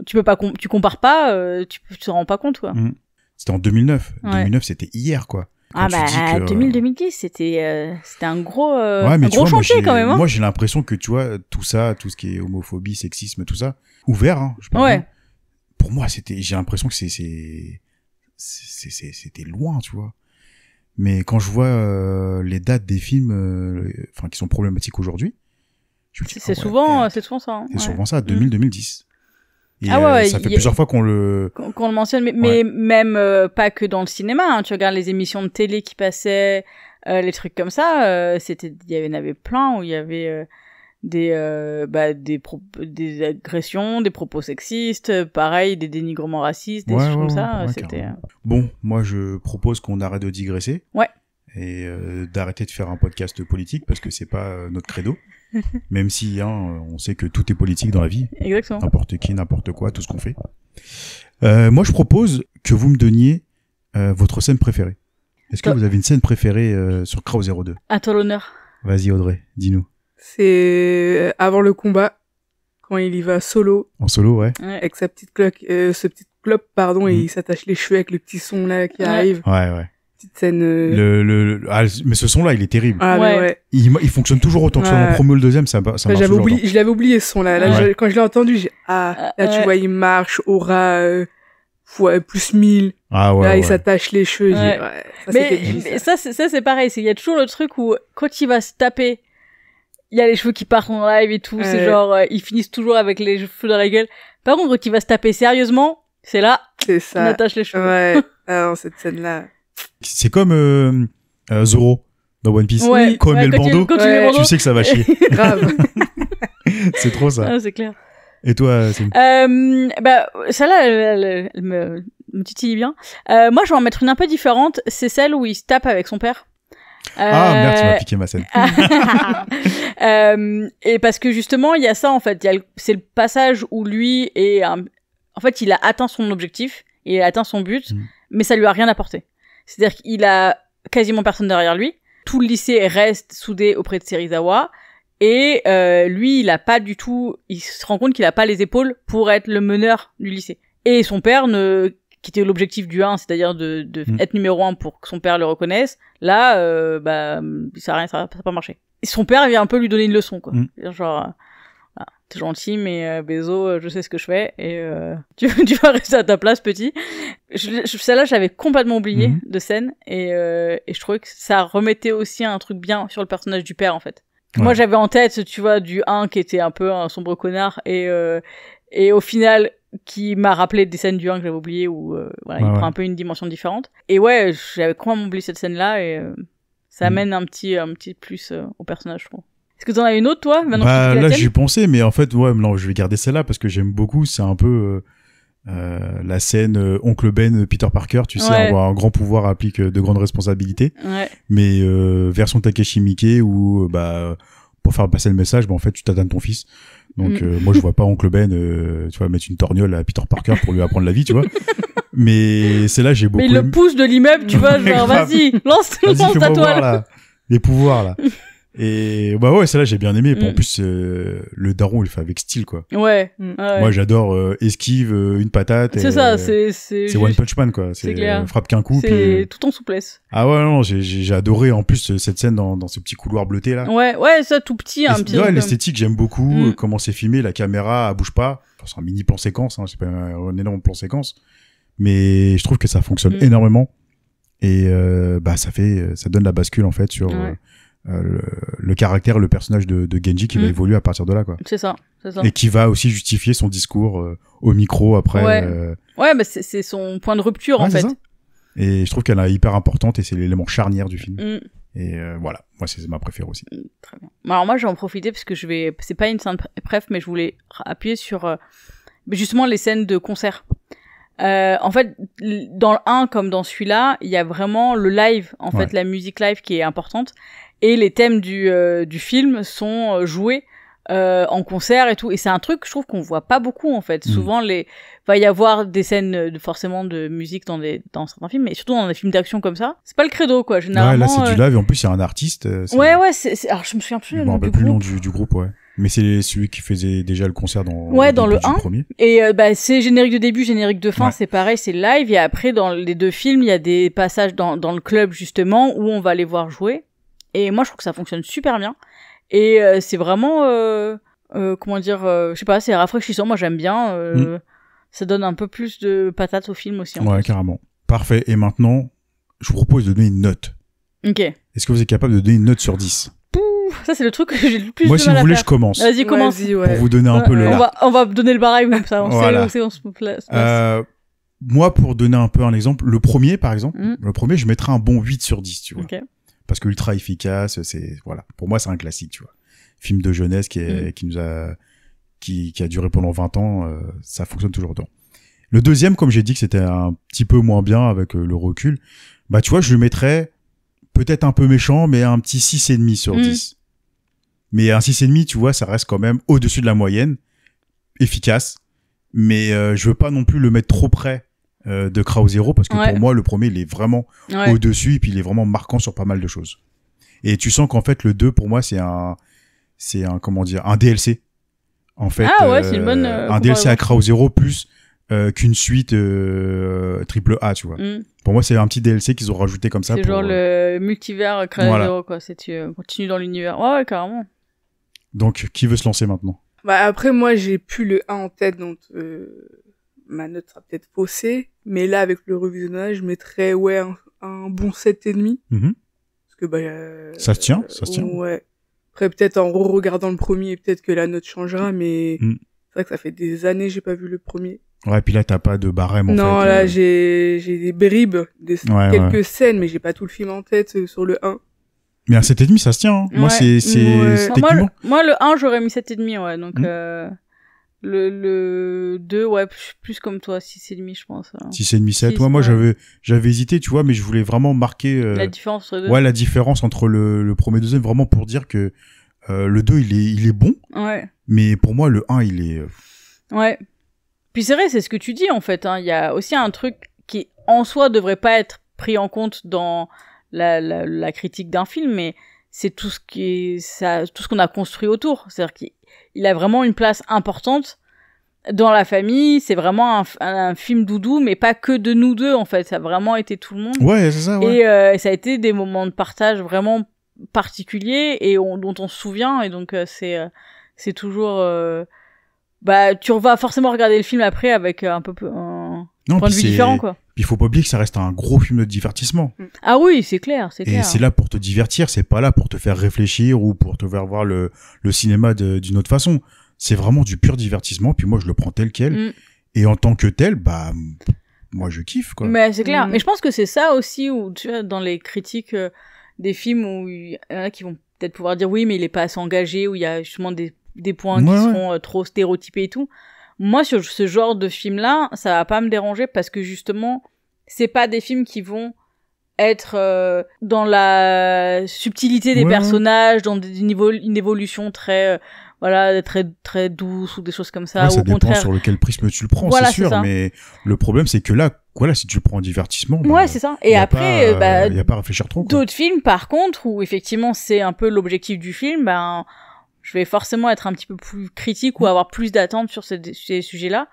tu compares pas, tu te rends pas compte, quoi. C'était en 2009. 2009, c'était hier, quoi. Quand 2010, c'était un gros chantier, quand même. Hein. Moi, j'ai l'impression que, tu vois, tout ce qui est homophobie, sexisme, tout ça, ouvert, hein, je parle bien. Pour moi, j'ai l'impression que c'était loin, tu vois. Mais quand je vois les dates des films, qui sont problématiques aujourd'hui, je me dis, c'est souvent ça. Hein. C'est souvent ça, 2000-2010. Et ça fait plusieurs fois qu'on le mentionne, mais même pas que dans le cinéma. Hein. Tu regardes les émissions de télé qui passaient, les trucs comme ça, il y en avait plein où il y avait des agressions, des propos sexistes, pareil, des dénigrements racistes, des choses comme ça. C'était. Bon, moi je propose qu'on arrête de digresser. Ouais. Et d'arrêter de faire un podcast politique parce que c'est pas notre credo. Même si on sait que tout est politique dans la vie. Exactement. N'importe qui, n'importe quoi, tout ce qu'on fait. Moi je propose que vous me donniez votre scène préférée. Est-ce que vous avez une scène préférée sur Crow 02 ? À toi l'honneur. Vas-y Audrey, dis-nous. C'est avant le combat, quand il y va solo. En solo, ouais. Avec sa petite clope, et il s'attache les cheveux avec le petit son là qui arrive. Ouais. Petite scène. Mais ce son là, il est terrible. Ah ouais. Il fonctionne toujours autant que soit le premier ou le deuxième, ça marche toujours. Je l'avais oublié ce son là. Quand je l'ai entendu, tu vois, il marche, aura plus 1000. Ah ouais. Là, il s'attache les cheveux. Ça c'est pareil, il y a toujours le truc où quand il va se taper, il y a les cheveux qui partent en live et tout, c'est genre ils finissent toujours avec les cheveux dans la gueule. Par contre, quand il va se taper sérieusement, c'est là, on attache les cheveux. Ouais. Alors, cette scène là. C'est comme Zoro dans One Piece. Ouais. Quand il met le bandeau, tu sais que ça va chier. Grave. C'est trop ça. Ah, c'est clair. Et toi, c'est celle-là, elle me titille bien. Moi, je vais en mettre une un peu différente. C'est celle où il se tape avec son père. Merde, tu m'as piqué ma scène. Et parce que justement, il y a ça en fait. C'est le passage où lui en fait, il a atteint son objectif, il a atteint son but, mais ça lui a rien apporté. C'est-à-dire qu'il a quasiment personne derrière lui. Tout le lycée reste soudé auprès de Serizawa. Et lui, il se rend compte qu'il a pas les épaules pour être le meneur du lycée. Et son père, qui était l'objectif du 1, c'est-à-dire de être numéro 1 pour que son père le reconnaisse, là, ça a pas marché. Et son père vient un peu lui donner une leçon, quoi. Genre, t'es gentil, mais Bézo, je sais ce que je fais, et tu vas rester à ta place, petit. Celle-là, j'avais complètement oublié de scène, et je trouvais que ça remettait aussi un truc bien sur le personnage du père, en fait. Ouais. Moi, j'avais en tête, tu vois, du 1 qui était un peu un sombre connard, et au final, qui m'a rappelé des scènes du 1 que j'avais oublié, où voilà, il prend un peu une dimension différente. Et ouais, j'avais complètement oublié cette scène-là, et ça amène un petit plus au personnage, je trouve. Est-ce que t'en as une autre, toi? Là, j'y pensais, mais en fait, ouais, non, je vais garder celle-là parce que j'aime beaucoup. C'est un peu la scène Oncle Ben, Peter Parker, tu sais, avoir un grand pouvoir implique de grandes responsabilités. Ouais. Mais version Takeshi Miike où, pour faire passer le message, en fait, tu t'adonnes ton fils. Donc, moi, je vois pas Oncle Ben, tu vois, mettre une torgnole à Peter Parker pour lui apprendre la vie, tu vois. Mais c'est là, j'ai beaucoup. Mais il le pousse de l'immeuble, tu vois, genre, vas-y, lance ta toile. Là, les pouvoirs, là. Et ouais, celle-là j'ai bien aimé. En plus, le daron il le fait avec style, quoi. Ouais. Moi j'adore esquive, une patate. C'est ça, c'est One Punch Man, quoi. C'est frappe qu'un coup. C'est puis, tout en souplesse. Ah ouais, non, j'ai adoré en plus cette scène dans ce petit couloir bleuté là. Ouais, ça tout petit, un petit. Ouais, l'esthétique j'aime beaucoup. Comment c'est filmé, la caméra elle bouge pas. Enfin, c'est un mini plan séquence, hein, c'est pas un énorme plan séquence, mais je trouve que ça fonctionne énormément. Et ça donne la bascule en fait sur. Le caractère, le personnage de Genji qui va évoluer à partir de là, quoi. C'est ça. Et qui va aussi justifier son discours au micro après. Ouais, c'est son point de rupture en fait. Ça. Et je trouve qu'elle est hyper importante et c'est l'élément charnière du film. Et voilà, moi c'est ma préférée aussi. Très bien. Alors moi je vais en profiter parce que c'est pas une scène bref, mais je voulais appuyer sur justement les scènes de concert. En fait, dans le 1 comme dans celui-là, il y a vraiment le live, en fait, la musique live qui est importante. Et les thèmes du film sont joués en concert et tout. Et c'est un truc, je trouve, qu'on voit pas beaucoup, en fait. Souvent, va y avoir des scènes forcément de musique dans certains films, mais surtout dans des films d'action comme ça. C'est pas le credo, quoi. Généralement. Ouais, là, c'est du live et en plus, il y a un artiste. Ouais, alors, je me souviens plus du groupe. Le nom du groupe, ouais. Mais c'est celui qui faisait déjà le concert dans le 1. Premier. Et c'est générique de début, générique de fin, c'est pareil, c'est live. Et après, dans les deux films, il y a des passages dans le club, justement, où on va les voir jouer. Et moi, je trouve que ça fonctionne super bien. Et c'est vraiment, comment dire, je sais pas, c'est rafraîchissant. Moi, j'aime bien. Ça donne un peu plus de patates au film aussi. Ouais, carrément. Parfait. Et maintenant, je vous propose de donner une note. Ok. Est-ce que vous êtes capable de donner une note sur 10 ? Ça, c'est le truc que j'ai le plus Moi, de si mal vous à voulez, faire. je commence. Vas-y, commence. Pour vous donner un peu le là. On va donner le barème comme ça. Voilà. On se place. Moi, pour donner un peu un exemple, le premier, par exemple, le premier, je mettrais un bon 8 sur 10, tu vois. Okay. Parce que ultra efficace, voilà. Pour moi, c'est un classique, tu vois. Film de jeunesse qui a duré pendant 20 ans, ça fonctionne toujours autant. Le deuxième, comme j'ai dit que c'était un petit peu moins bien avec le recul, tu vois, je le mettrais peut-être un peu méchant, mais un petit 6,5 sur 10. Mais un 6,5, tu vois, ça reste quand même au-dessus de la moyenne, efficace. Mais je veux pas non plus le mettre trop près de Crow Zero, parce que pour moi, le premier, il est vraiment au-dessus, et puis il est vraiment marquant sur pas mal de choses. Et tu sens qu'en fait, le 2, pour moi, c'est un DLC. En fait, c'est une bonne, un DLC à Crow Zero plus qu'une suite triple A, tu vois. Pour moi, c'est un petit DLC qu'ils ont rajouté comme ça. C'est genre le multivers Crow Zero, quoi. C'est tu continues dans l'univers. Ouais, carrément. Donc, qui veut se lancer maintenant? Après, moi, j'ai plus le 1 en tête, donc ma note sera peut-être faussée. Mais là, avec le revisionnage, je mettrais un bon 7,5. Parce que ça se tient. Ouais. Après, peut-être en regardant le premier, peut-être que la note changera, mais c'est vrai que ça fait des années que j'ai pas vu le premier. Ouais, puis là, t'as pas de barème, en fait. Non, là, j'ai des bribes, quelques scènes, mais j'ai pas tout le film en tête sur le 1. Mais un 7,5, ça se tient, hein. Moi, c'est moi, le 1, j'aurais mis 7,5, ouais. Donc, le 2, ouais, plus comme toi, 6,5, je pense. 6,5, 7. Moi, j'avais hésité, tu vois, mais je voulais vraiment marquer, la différence entre les deux. Ouais, la différence entre le premier et le deuxième, vraiment pour dire que, le 2, il est bon. Ouais. Mais pour moi, le 1, il est, Ouais. Puis c'est vrai, c'est ce que tu dis, en fait, hein. Il y a aussi un truc qui, en soi, devrait pas être pris en compte dans la critique d'un film, mais c'est tout ce qu'on a construit autour. C'est-à-dire qu'il a vraiment une place importante dans la famille. C'est vraiment un film doudou, mais pas que de nous deux, en fait. Ça a vraiment été tout le monde. Ouais, c'est ça, ouais. Et ça a été des moments de partage vraiment particuliers et dont on se souvient. Et donc, c'est toujours bah tu vas forcément regarder le film après avec un peu un point de vue différent, quoi. Puis il faut pas oublier que ça reste un gros film de divertissement. Ah oui, c'est clair. Et c'est là pour te divertir, c'est pas là pour te faire réfléchir ou pour te faire voir le cinéma d'une autre façon. C'est vraiment du pur divertissement, puis moi je le prends tel quel. Et en tant que tel, bah moi je kiffe, quoi. Mais c'est clair. Mais je pense que c'est ça aussi où tu vois, dans les critiques des films où il y en a qui vont peut-être pouvoir dire oui, mais il est pas assez engagé, où il y a justement des points qui seront trop stéréotypés et tout. Moi, sur ce genre de film-là, ça va pas me déranger parce que justement, c'est pas des films qui vont être dans la subtilité des personnages, dans une évolution très voilà, très très douce ou des choses comme ça. Ouais, ça ou au dépend contraire sur lequel prisme tu le prends, voilà, c'est sûr. Mais le problème, c'est que là, voilà, si tu le prends en divertissement, ouais, c'est ça. Et après, y a pas à réfléchir trop, quoi. D'autres films, par contre, où effectivement c'est un peu l'objectif du film, ben je vais forcément être un petit peu plus critique ou avoir plus d'attentes sur ces sujets-là.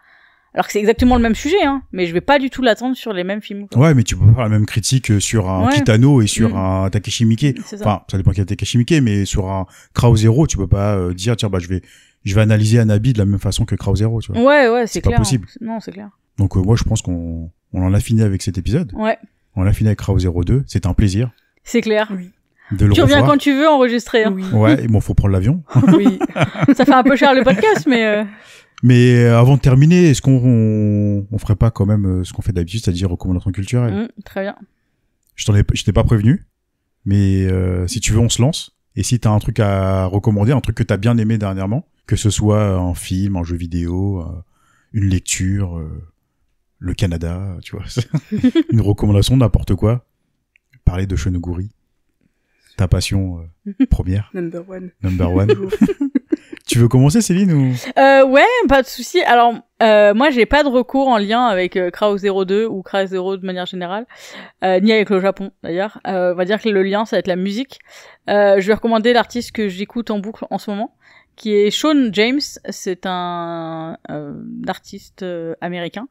Alors que c'est exactement le même sujet, hein, mais je vais pas du tout l'attendre sur les mêmes films, quoi. Ouais, mais tu peux pas faire la même critique sur un Kitano et sur un Takeshi Miike. Enfin, ça dépend quel Takeshi Miike, mais sur un Krauze-Zero, tu peux pas dire tiens, bah je vais analyser Hanabi de la même façon que Krauze-Zero, tu vois. Ouais, c'est clair. Pas possible. Non, c'est clair. Donc moi je pense qu'on en a fini avec cet épisode. Ouais. On a fini avec Krauze-Zero 2, c'était un plaisir. C'est clair. Oui. De le tu reviens revoir. quand tu veux enregistrer. Hein. Oui. Ouais, bon, faut prendre l'avion. Oui. Ça fait un peu cher le podcast, mais Mais avant de terminer, est-ce qu'on ferait pas quand même ce qu'on fait d'habitude, c'est-à-dire recommandations culturelles? Très bien. Je t'ai pas prévenu, mais si tu veux, on se lance. Et si t'as un truc à recommander, un truc que t'as bien aimé dernièrement, que ce soit un film, un jeu vidéo, une lecture, le Canada, tu vois, une recommandation, n'importe quoi. Parler de Shonoguri, ta passion première. Number one. Tu veux commencer, Céline, ou... Ouais, pas de souci. Alors, moi, j'ai pas de recours en lien avec Krauze-Zero 2 ou Krauze-Zero de manière générale, ni avec le Japon, d'ailleurs. On va dire que le lien, ça va être la musique. Je vais recommander l'artiste que j'écoute en boucle en ce moment, qui est Sean James. C'est un artiste américain.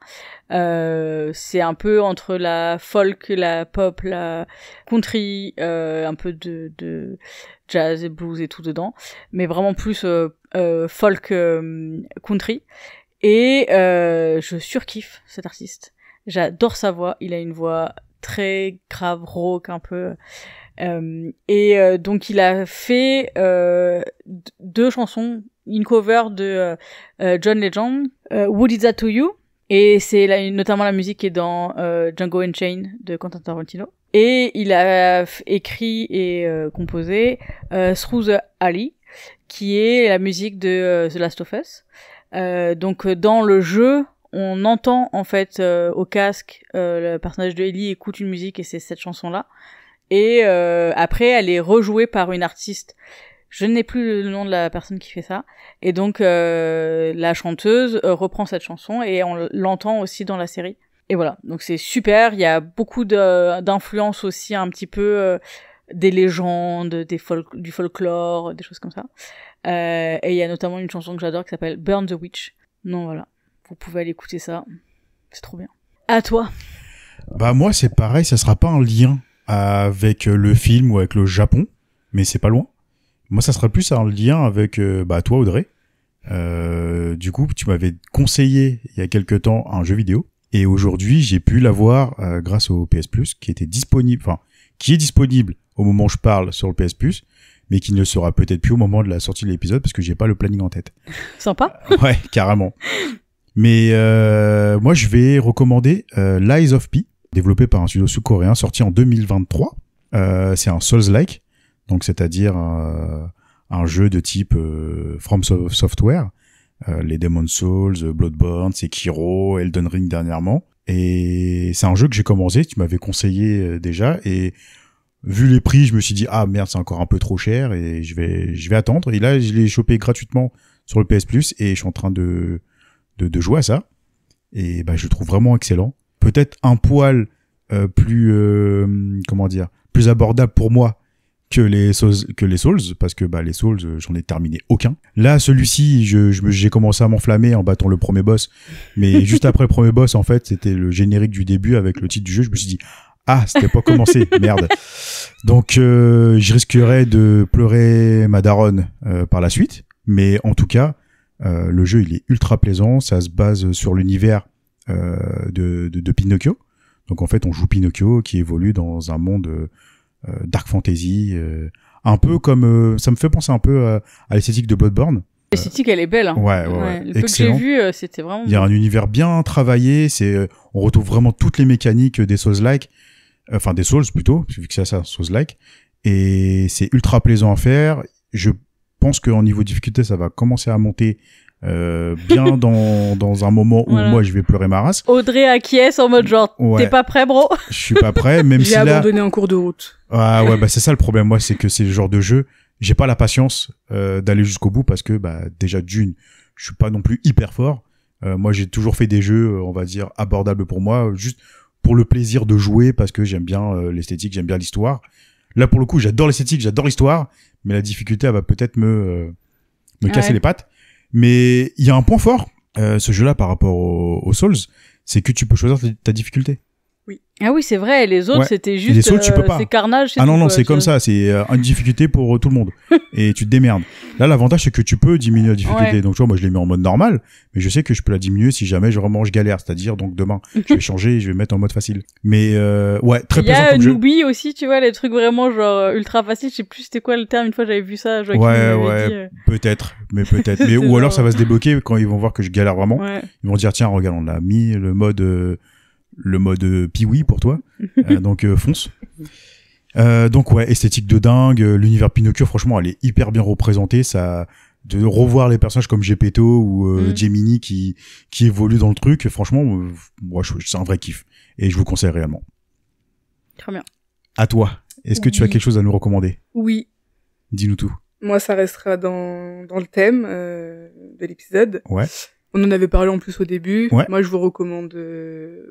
C'est un peu entre la folk, la pop, la country, un peu de jazz et blues et tout dedans, mais vraiment plus folk country. Et je surkiffe cet artiste. J'adore sa voix. Il a une voix très grave, rauque un peu. Donc il a fait 2 chansons, une cover de John Legend, What Is That To You, et c'est notamment la musique qui est dans Django Unchained de Quentin Tarantino. Et il a écrit et composé Through the Alley, qui est la musique de The Last of Us. Donc dans le jeu, on entend en fait au casque le personnage de Ellie écoute une musique et c'est cette chanson-là. Et après, elle est rejouée par une artiste. Je n'ai plus le nom de la personne qui fait ça. Et donc la chanteuse reprend cette chanson et on l'entend aussi dans la série. Et voilà, donc c'est super. Il y a beaucoup d'influences aussi, un petit peu des légendes, du folklore, des choses comme ça. Et il y a notamment une chanson que j'adore qui s'appelle Burn the Witch. Non, voilà, vous pouvez aller écouter ça. C'est trop bien. À toi. Bah moi c'est pareil, ça sera pas un lien avec le film ou avec le Japon, mais c'est pas loin. Moi ça sera plus un lien avec toi Audrey. Du coup tu m'avais conseillé il y a quelque temps un jeu vidéo. Et aujourd'hui, j'ai pu l'avoir grâce au PS Plus, qui est disponible au moment où je parle sur le PS Plus, mais qui ne le sera peut-être plus au moment de la sortie de l'épisode parce que j'ai pas le planning en tête. Sympa. Ouais, carrément. Mais moi, je vais recommander Lies of P, développé par un studio sud-coréen, sorti en 2023. C'est un Souls-like, donc c'est-à-dire un jeu de type From Software. Les Demon's Souls, Bloodborne, Sekiro, Elden Ring dernièrement. Et c'est un jeu que j'ai commencé, tu m'avais conseillé déjà, et vu les prix, je me suis dit ah merde, c'est encore un peu trop cher et je vais attendre. Et là, je l'ai chopé gratuitement sur le PS Plus et je suis en train de jouer à ça. Et bah je le trouve vraiment excellent. Peut-être un poil plus plus abordable pour moi que les Souls, parce que les Souls, j'en ai terminé aucun. Là, celui-ci, j'ai commencé à m'enflammer en battant le premier boss, mais juste après le premier boss, en fait, c'était le générique du début avec le titre du jeu. Je me suis dit ah, c'était pas commencé, merde. Donc, je risquerais de pleurer ma daronne par la suite, mais en tout cas, Le jeu, il est ultra plaisant. Ça se base sur l'univers de Pinocchio. Donc en fait, on joue Pinocchio qui évolue dans un monde dark fantasy, un peu comme ça me fait penser un peu à l'esthétique de Bloodborne. L'esthétique, elle est belle. Hein. Ouais. Le peu que j'ai vu, c'était vraiment. Il y a un univers bien travaillé. On retrouve vraiment toutes les mécaniques des Souls-like, enfin des Souls plutôt, vu que c'est ça, Souls-like. Et c'est ultra plaisant à faire. Je pense qu'en niveau de difficulté, ça va commencer à monter bien dans un moment où moi je vais pleurer ma race. Audrey acquiesce en mode genre t'es pas prêt, bro? Je suis pas prêt, même si là. J'ai abandonné en cours de route. Ah ouais, bah c'est ça le problème. Moi, c'est que c'est le genre de jeu. J'ai pas la patience d'aller jusqu'au bout parce que bah déjà d'une, je suis pas non plus hyper fort. Moi, j'ai toujours fait des jeux, on va dire abordables pour moi, juste pour le plaisir de jouer parce que j'aime bien l'esthétique, j'aime bien l'histoire. Là, pour le coup, j'adore l'esthétique, j'adore l'histoire, mais la difficulté, elle va peut-être me casser les pattes. Mais il y a un point fort, ce jeu-là, par rapport aux Souls, c'est que tu peux choisir ta difficulté. Oui. Ah oui, c'est vrai, les autres, c'était juste, les Souls, tu peux pas. c'est carnage. Ah non, c'est comme ça, c'est une difficulté pour tout le monde. Et tu te démerdes. Là, l'avantage, c'est que tu peux diminuer la difficulté. Ouais. Donc, tu vois, moi, je l'ai mis en mode normal, mais je sais que je peux la diminuer si jamais je galère. C'est-à-dire, donc, demain, je vais changer et je vais mettre en mode facile. Mais, ouais, très plaisant comme jeu. Il y a Newbie aussi, tu vois, les trucs vraiment, genre, ultra faciles. Je sais plus c'était quoi le terme, une fois j'avais vu ça, Joaquin m'avait dit, peut-être. Mais, ou genre... alors, ça va se débloquer quand ils vont voir que je galère vraiment. Ouais. Ils vont dire, tiens, regarde, on a mis le mode Pee-wee pour toi. Donc, fonce. Donc ouais, esthétique de dingue, l'univers Pinocchio, franchement, elle est hyper bien représentée. Ça, de revoir les personnages comme Geppetto ou Gemini qui évoluent dans le truc, franchement, moi, c'est un vrai kiff. Et je vous conseille réellement. Très bien. À toi, est-ce que tu as quelque chose à nous recommander? Oui. Dis-nous tout. Moi, ça restera dans le thème de l'épisode. Ouais. On en avait parlé en plus au début. Ouais. Moi, je vous recommande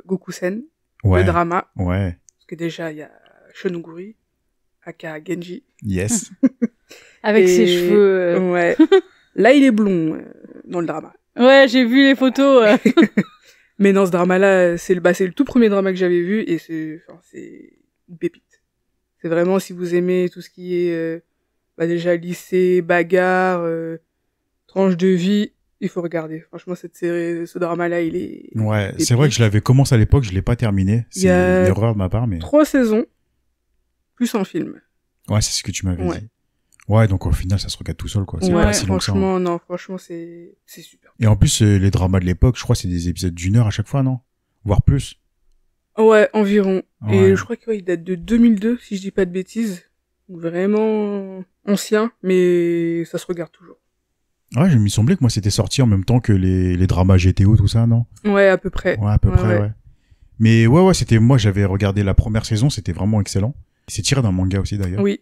Gokusen, Ouais. le drama. Ouais. Parce que déjà, il y a Shonoguri, aka Genji. Yes. Avec ses cheveux. Ouais. Là, il est blond dans le drama. Ouais, j'ai vu les photos. Mais dans ce drama-là, c'est le tout premier drama que j'avais vu et c'est une pépite. C'est vraiment, si vous aimez tout ce qui est déjà lycée, bagarre, tranche de vie, il faut regarder. Franchement, cette série, ce drama-là, il est... Ouais, c'est vrai que je l'avais commencé à l'époque, je l'ai pas terminé. C'est une erreur de ma part, mais... 3 saisons, plus un film. Ouais, c'est ce que tu m'avais dit. Ouais, donc au final, ça se regarde tout seul, quoi. C'est pas si long que ça. Franchement, non, franchement, c'est super. Et en plus, les dramas de l'époque, je crois, c'est des épisodes d'1 heure à chaque fois, non? Voire plus. Ouais, environ. Ouais. Et je crois qu'il date de 2002, si je dis pas de bêtises. Vraiment ancien, mais ça se regarde toujours. Ouais, il me semblait que moi, c'était sorti en même temps que les dramas GTO, tout ça, non? Ouais, à peu près. Ouais, à peu près, ouais. Mais ouais, moi, j'avais regardé la première saison, c'était vraiment excellent. C'est tiré d'un manga aussi, d'ailleurs. Oui.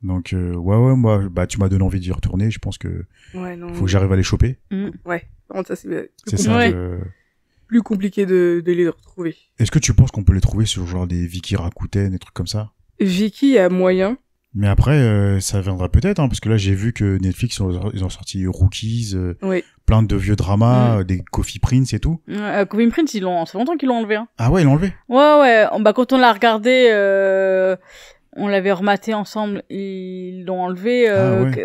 Donc, ouais, moi, tu m'as donné envie d'y retourner, je pense que faut que j'arrive à les choper. Ouais. Par contre, ça, c'est ça. Plus compliqué de les retrouver. Est-ce que tu penses qu'on peut les trouver sur genre des Viki Rakuten, des trucs comme ça? Viki a moyen. Mais après, ça viendra peut-être, hein, parce que là, j'ai vu que Netflix, ils ont sorti Rookies, plein de vieux dramas, des Coffee Prince et tout. Coffee Prince, ça fait longtemps qu'ils l'ont enlevé. Hein. Ah ouais, ils l'ont enlevé? Ouais. Bah, quand on l'a regardé, on l'avait rematé ensemble, ils l'ont enlevé,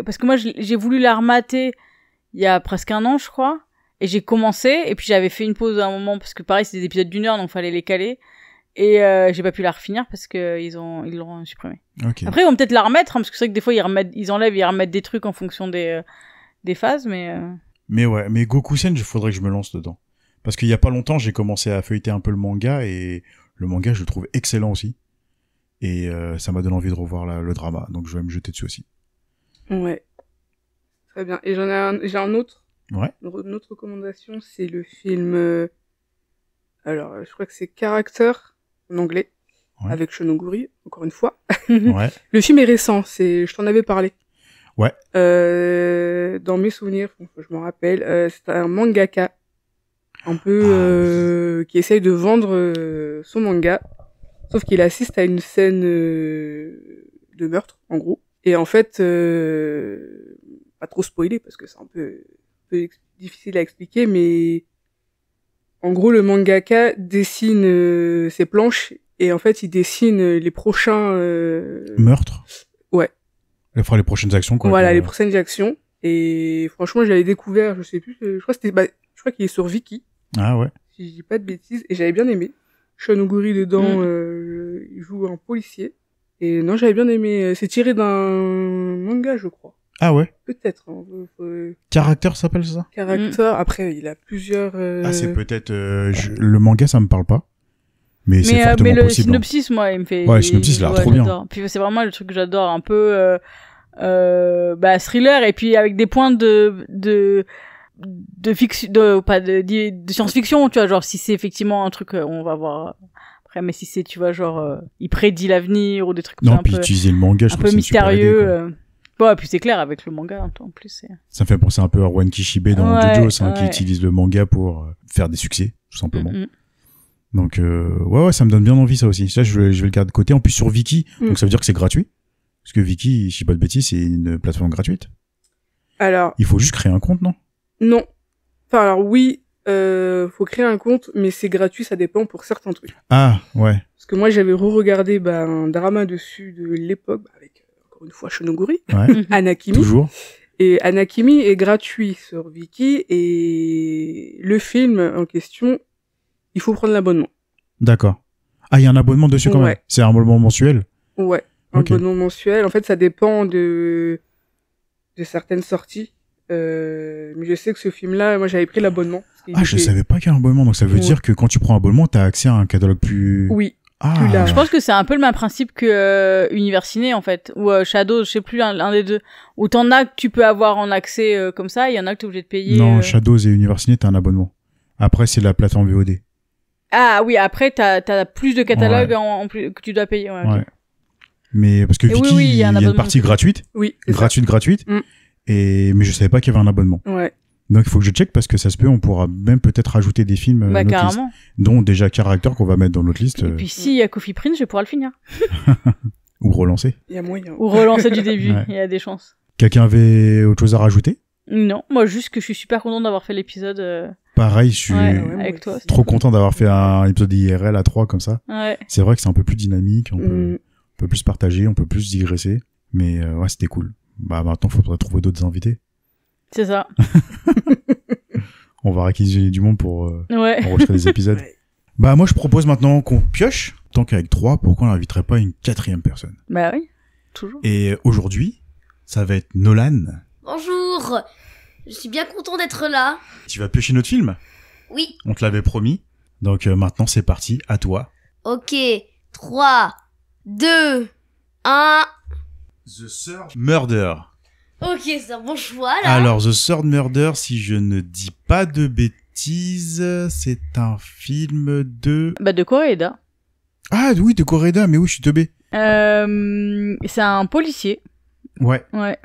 parce que moi, j'ai voulu la remater il y a presque 1 an, je crois. Et j'ai commencé, et puis j'avais fait une pause à un moment, parce que pareil, c'est des épisodes d'1 heure, donc fallait les caler. Et j'ai pas pu la refinir parce que ils l'ont supprimé. Okay. Après ils vont peut-être la remettre, hein, parce que c'est vrai que des fois ils enlèvent et ils remettent des trucs en fonction des phases, mais... Mais ouais, mais Gokusen, il faudrait que je me lance dedans. Parce qu'il y a pas longtemps, j'ai commencé à feuilleter un peu le manga, et le manga, je le trouve excellent aussi. Et ça m'a donné envie de revoir le drama, donc je vais me jeter dessus aussi. Ouais. Très bien. Et j'ai un autre. Ouais. Une autre recommandation, c'est le film... Alors, je crois que c'est Character, en anglais, avec Shonoguri, encore une fois. Ouais. Le film est récent, je t'en avais parlé. Ouais. Dans mes souvenirs, je m'en rappelle, c'est un mangaka, un peu qui essaye de vendre son manga, sauf qu'il assiste à une scène de meurtre, en gros. Et en fait, pas trop spoiler parce que c'est un peu difficile à expliquer, mais en gros, le mangaka dessine ses planches et en fait, il dessine les prochains... Meurtres? Ouais. Il fera les prochaines actions, quoi. Voilà, les prochaines actions. Et franchement, j'avais découvert, je sais plus, je crois qu'il est sur Viki, Ah ouais. si je dis pas de bêtises, et j'avais bien aimé. Sean Oguri dedans, il joue un policier. Et non, j'avais bien aimé. C'est tiré d'un manga, je crois. Ah ouais. Peut-être. Hein. Caractère s'appelle ça? Caractère. Après, il a plusieurs. Ah, c'est peut-être. Le manga, ça me parle pas. Mais c'est fortement mais le possible. synopsis, moi, il me fait. Ouais, le synopsis, il a l'air trop bien. J'adore. Puis c'est vraiment le truc que j'adore, un peu thriller et puis avec des points de fiction, de science-fiction, tu vois, genre si c'est effectivement un truc, on va voir après, mais si c'est, tu vois, genre il prédit l'avenir ou des trucs Non, un puis peu utiliser le manga, je un trouve peu que c'est une super idée, mystérieux. Ouais, puis c'est clair avec le manga en plus. Ça me fait penser un peu à Erwan Kishibe dans Ouais, JoJo's, qui ouais. utilise le manga pour faire des succès, tout simplement. Mm-mm. Donc, ouais, ça me donne bien envie, ça aussi. Ça, je vais le garder de côté. En plus, sur Viki, donc ça veut dire que c'est gratuit. Parce que Viki, je dis pas de bêtises, c'est une plateforme gratuite. Alors. Il faut juste créer un compte, non? Non. Enfin, alors oui, faut créer un compte, mais c'est gratuit, ça dépend pour certains trucs. Ah, ouais. Parce que moi, j'avais re-regardé un drama dessus de l'époque, avec, encore une fois, Sean Oguri, Ouais. Anakimi. Toujours. Et Anakimi est gratuit sur Viki, et le film en question, il faut prendre l'abonnement. D'accord. Ah, il y a un abonnement dessus quand même. Ouais. C'est un abonnement mensuel. Ouais, un Ok. abonnement mensuel. En fait, ça dépend de certaines sorties. Mais je sais que ce film-là, moi, j'avais pris l'abonnement. Ah, je savais pas qu'il y a un abonnement. Donc ça veut Ouais. dire que quand tu prends un abonnement, t'as accès à un catalogue plus... Oui. Ah. plus large. Je pense que c'est un peu le même principe que Univers Ciné, en fait, ou Shadow, je sais plus, l'un des deux. Où t'en as que tu peux avoir en accès comme ça, il y en a que t'es obligé de payer. Non, Shadows et Univers Ciné, t'as un abonnement. Après, c'est la plateforme VOD. Ah oui, après t'as plus de catalogues Ouais. en plus que tu dois payer. Ouais, ok. Ouais. Mais parce que Et Viki, oui, il y a une abonnement partie dessus. gratuite. Oui, c'est ça. Gratuite. Mm. Mais je savais pas qu'il y avait un abonnement. Ouais. Donc il faut que je check parce que ça se peut, on pourra même peut-être rajouter des films à Bah notre liste. carrément. Dont déjà Caractère qu'on va mettre dans notre liste Et puis s'il y a Coffee Prince, je pourrai le finir. ou relancer. Il y a moyen. Ou relancer du début, Ouais. il y a des chances. Quelqu'un avait autre chose à rajouter? Non, moi juste que je suis super contente d'avoir fait l'épisode Pareil, je suis ouais, moi avec aussi. toi. trop content d'avoir fait un épisode IRL à 3 comme ça. Ouais. C'est vrai que c'est un peu plus dynamique, on Mm. peut plus partager, on peut plus digresser. Mais ouais, c'était cool. Bah maintenant, il faudrait trouver d'autres invités. C'est ça. On va réquisitionner du monde pour Ouais. enregistrer des épisodes. Ouais. Bah moi, je propose maintenant qu'on pioche. Tant qu'avec 3, pourquoi on n'inviterait pas une 4e personne? Bah oui, toujours. Et aujourd'hui, ça va être Nolan. Bonjour, je suis bien content d'être là. Tu vas piocher notre film. Oui, On te l'avait promis. Donc maintenant, c'est parti. À toi. ok, 3, 2, 1... The Third Murder. Ok, c'est un bon choix là. Alors, The Third Murder, si je ne dis pas de bêtises, c'est un film de... Bah de Koreeda. Ah oui, de Koreeda, mais oui, je suis teubé. C'est un policier. Ouais. Ouais.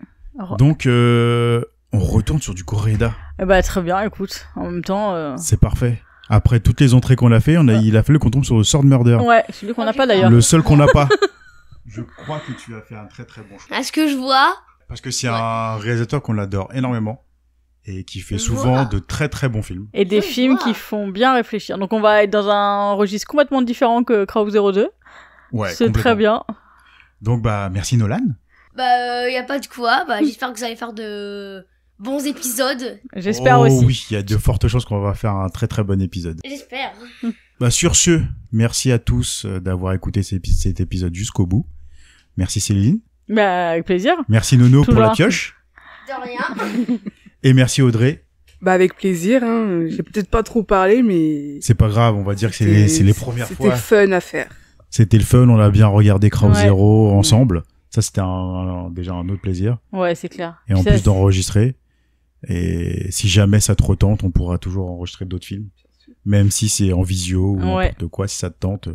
Donc, on retourne sur du Koreeda. Bah très bien, écoute. En même temps. C'est parfait. Après toutes les entrées qu'on a fait, il a fallu qu'on tombe sur The Third Murder. Ouais, celui qu'on n'a pas d'ailleurs. Le seul qu'on n'a pas. Je crois que tu as fait un très très bon choix. À ce que je vois, Parce que c'est un réalisateur qu'on adore énormément et qui fait Je souvent vois. de très très bons films. Et des Je films vois. qui font bien réfléchir. Donc on va être dans un registre complètement différent que Crow 02. Ouais, C'est complètement. très bien. Donc bah merci Nolan. bah y a pas de quoi, bah j'espère que vous allez faire de bons épisodes. J'espère Oh aussi. oui, il y a de fortes chances qu'on va faire un très très bon épisode. J'espère. Bah sur ce, merci à tous d'avoir écouté cet épisode jusqu'au bout. Merci Céline. Bah avec plaisir. Merci Nono pour la Toujours. pioche. De rien. Et merci Audrey. Bah, avec plaisir, hein. J'ai peut-être pas trop parlé, mais. C'est pas grave, on va dire que c'est les premières fois. C'était fun à faire. C'était le fun, on a bien regardé Crow Ouais. Zero ensemble. Ça c'était déjà un autre plaisir. Ouais, c'est clair. Et en Ça, plus d'enregistrer. Et si jamais ça te retente, on pourra toujours enregistrer d'autres films. Même si c'est en visio ou Ouais. n'importe quoi, si ça te tente,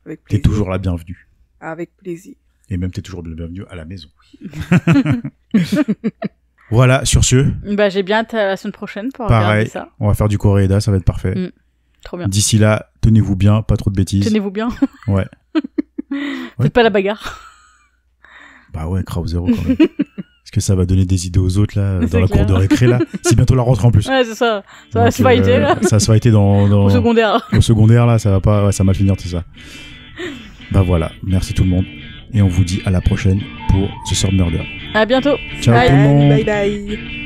Avec t'es plaisir. toujours la bienvenue. Avec plaisir. Et même t'es toujours le bienvenu à la maison. Voilà, sur ce, Bah j'ai bien hâte à la semaine prochaine pour pareil, regarder ça. on va faire du Koreeda, ça va être parfait. Mm. Trop bien. D'ici là, tenez-vous bien, pas trop de bêtises. Tenez-vous bien. Ouais. Faites pas la bagarre. Bah ouais, Crow Zero quand même. Parce que ça va donner des idées aux autres là, C'est dans la clair. cour de récré là. C'est bientôt la rentrée en plus. Ouais, c'est ça. Ça va Donc, se fighter là. Ça va se fighter dans Au secondaire. au secondaire là, ça va pas, ouais, ça va mal finir tout ça. Bah voilà, merci tout le monde. Et on vous dit à la prochaine pour The Third Murder. À bientôt. Ciao Bye. tout le monde. Bye bye.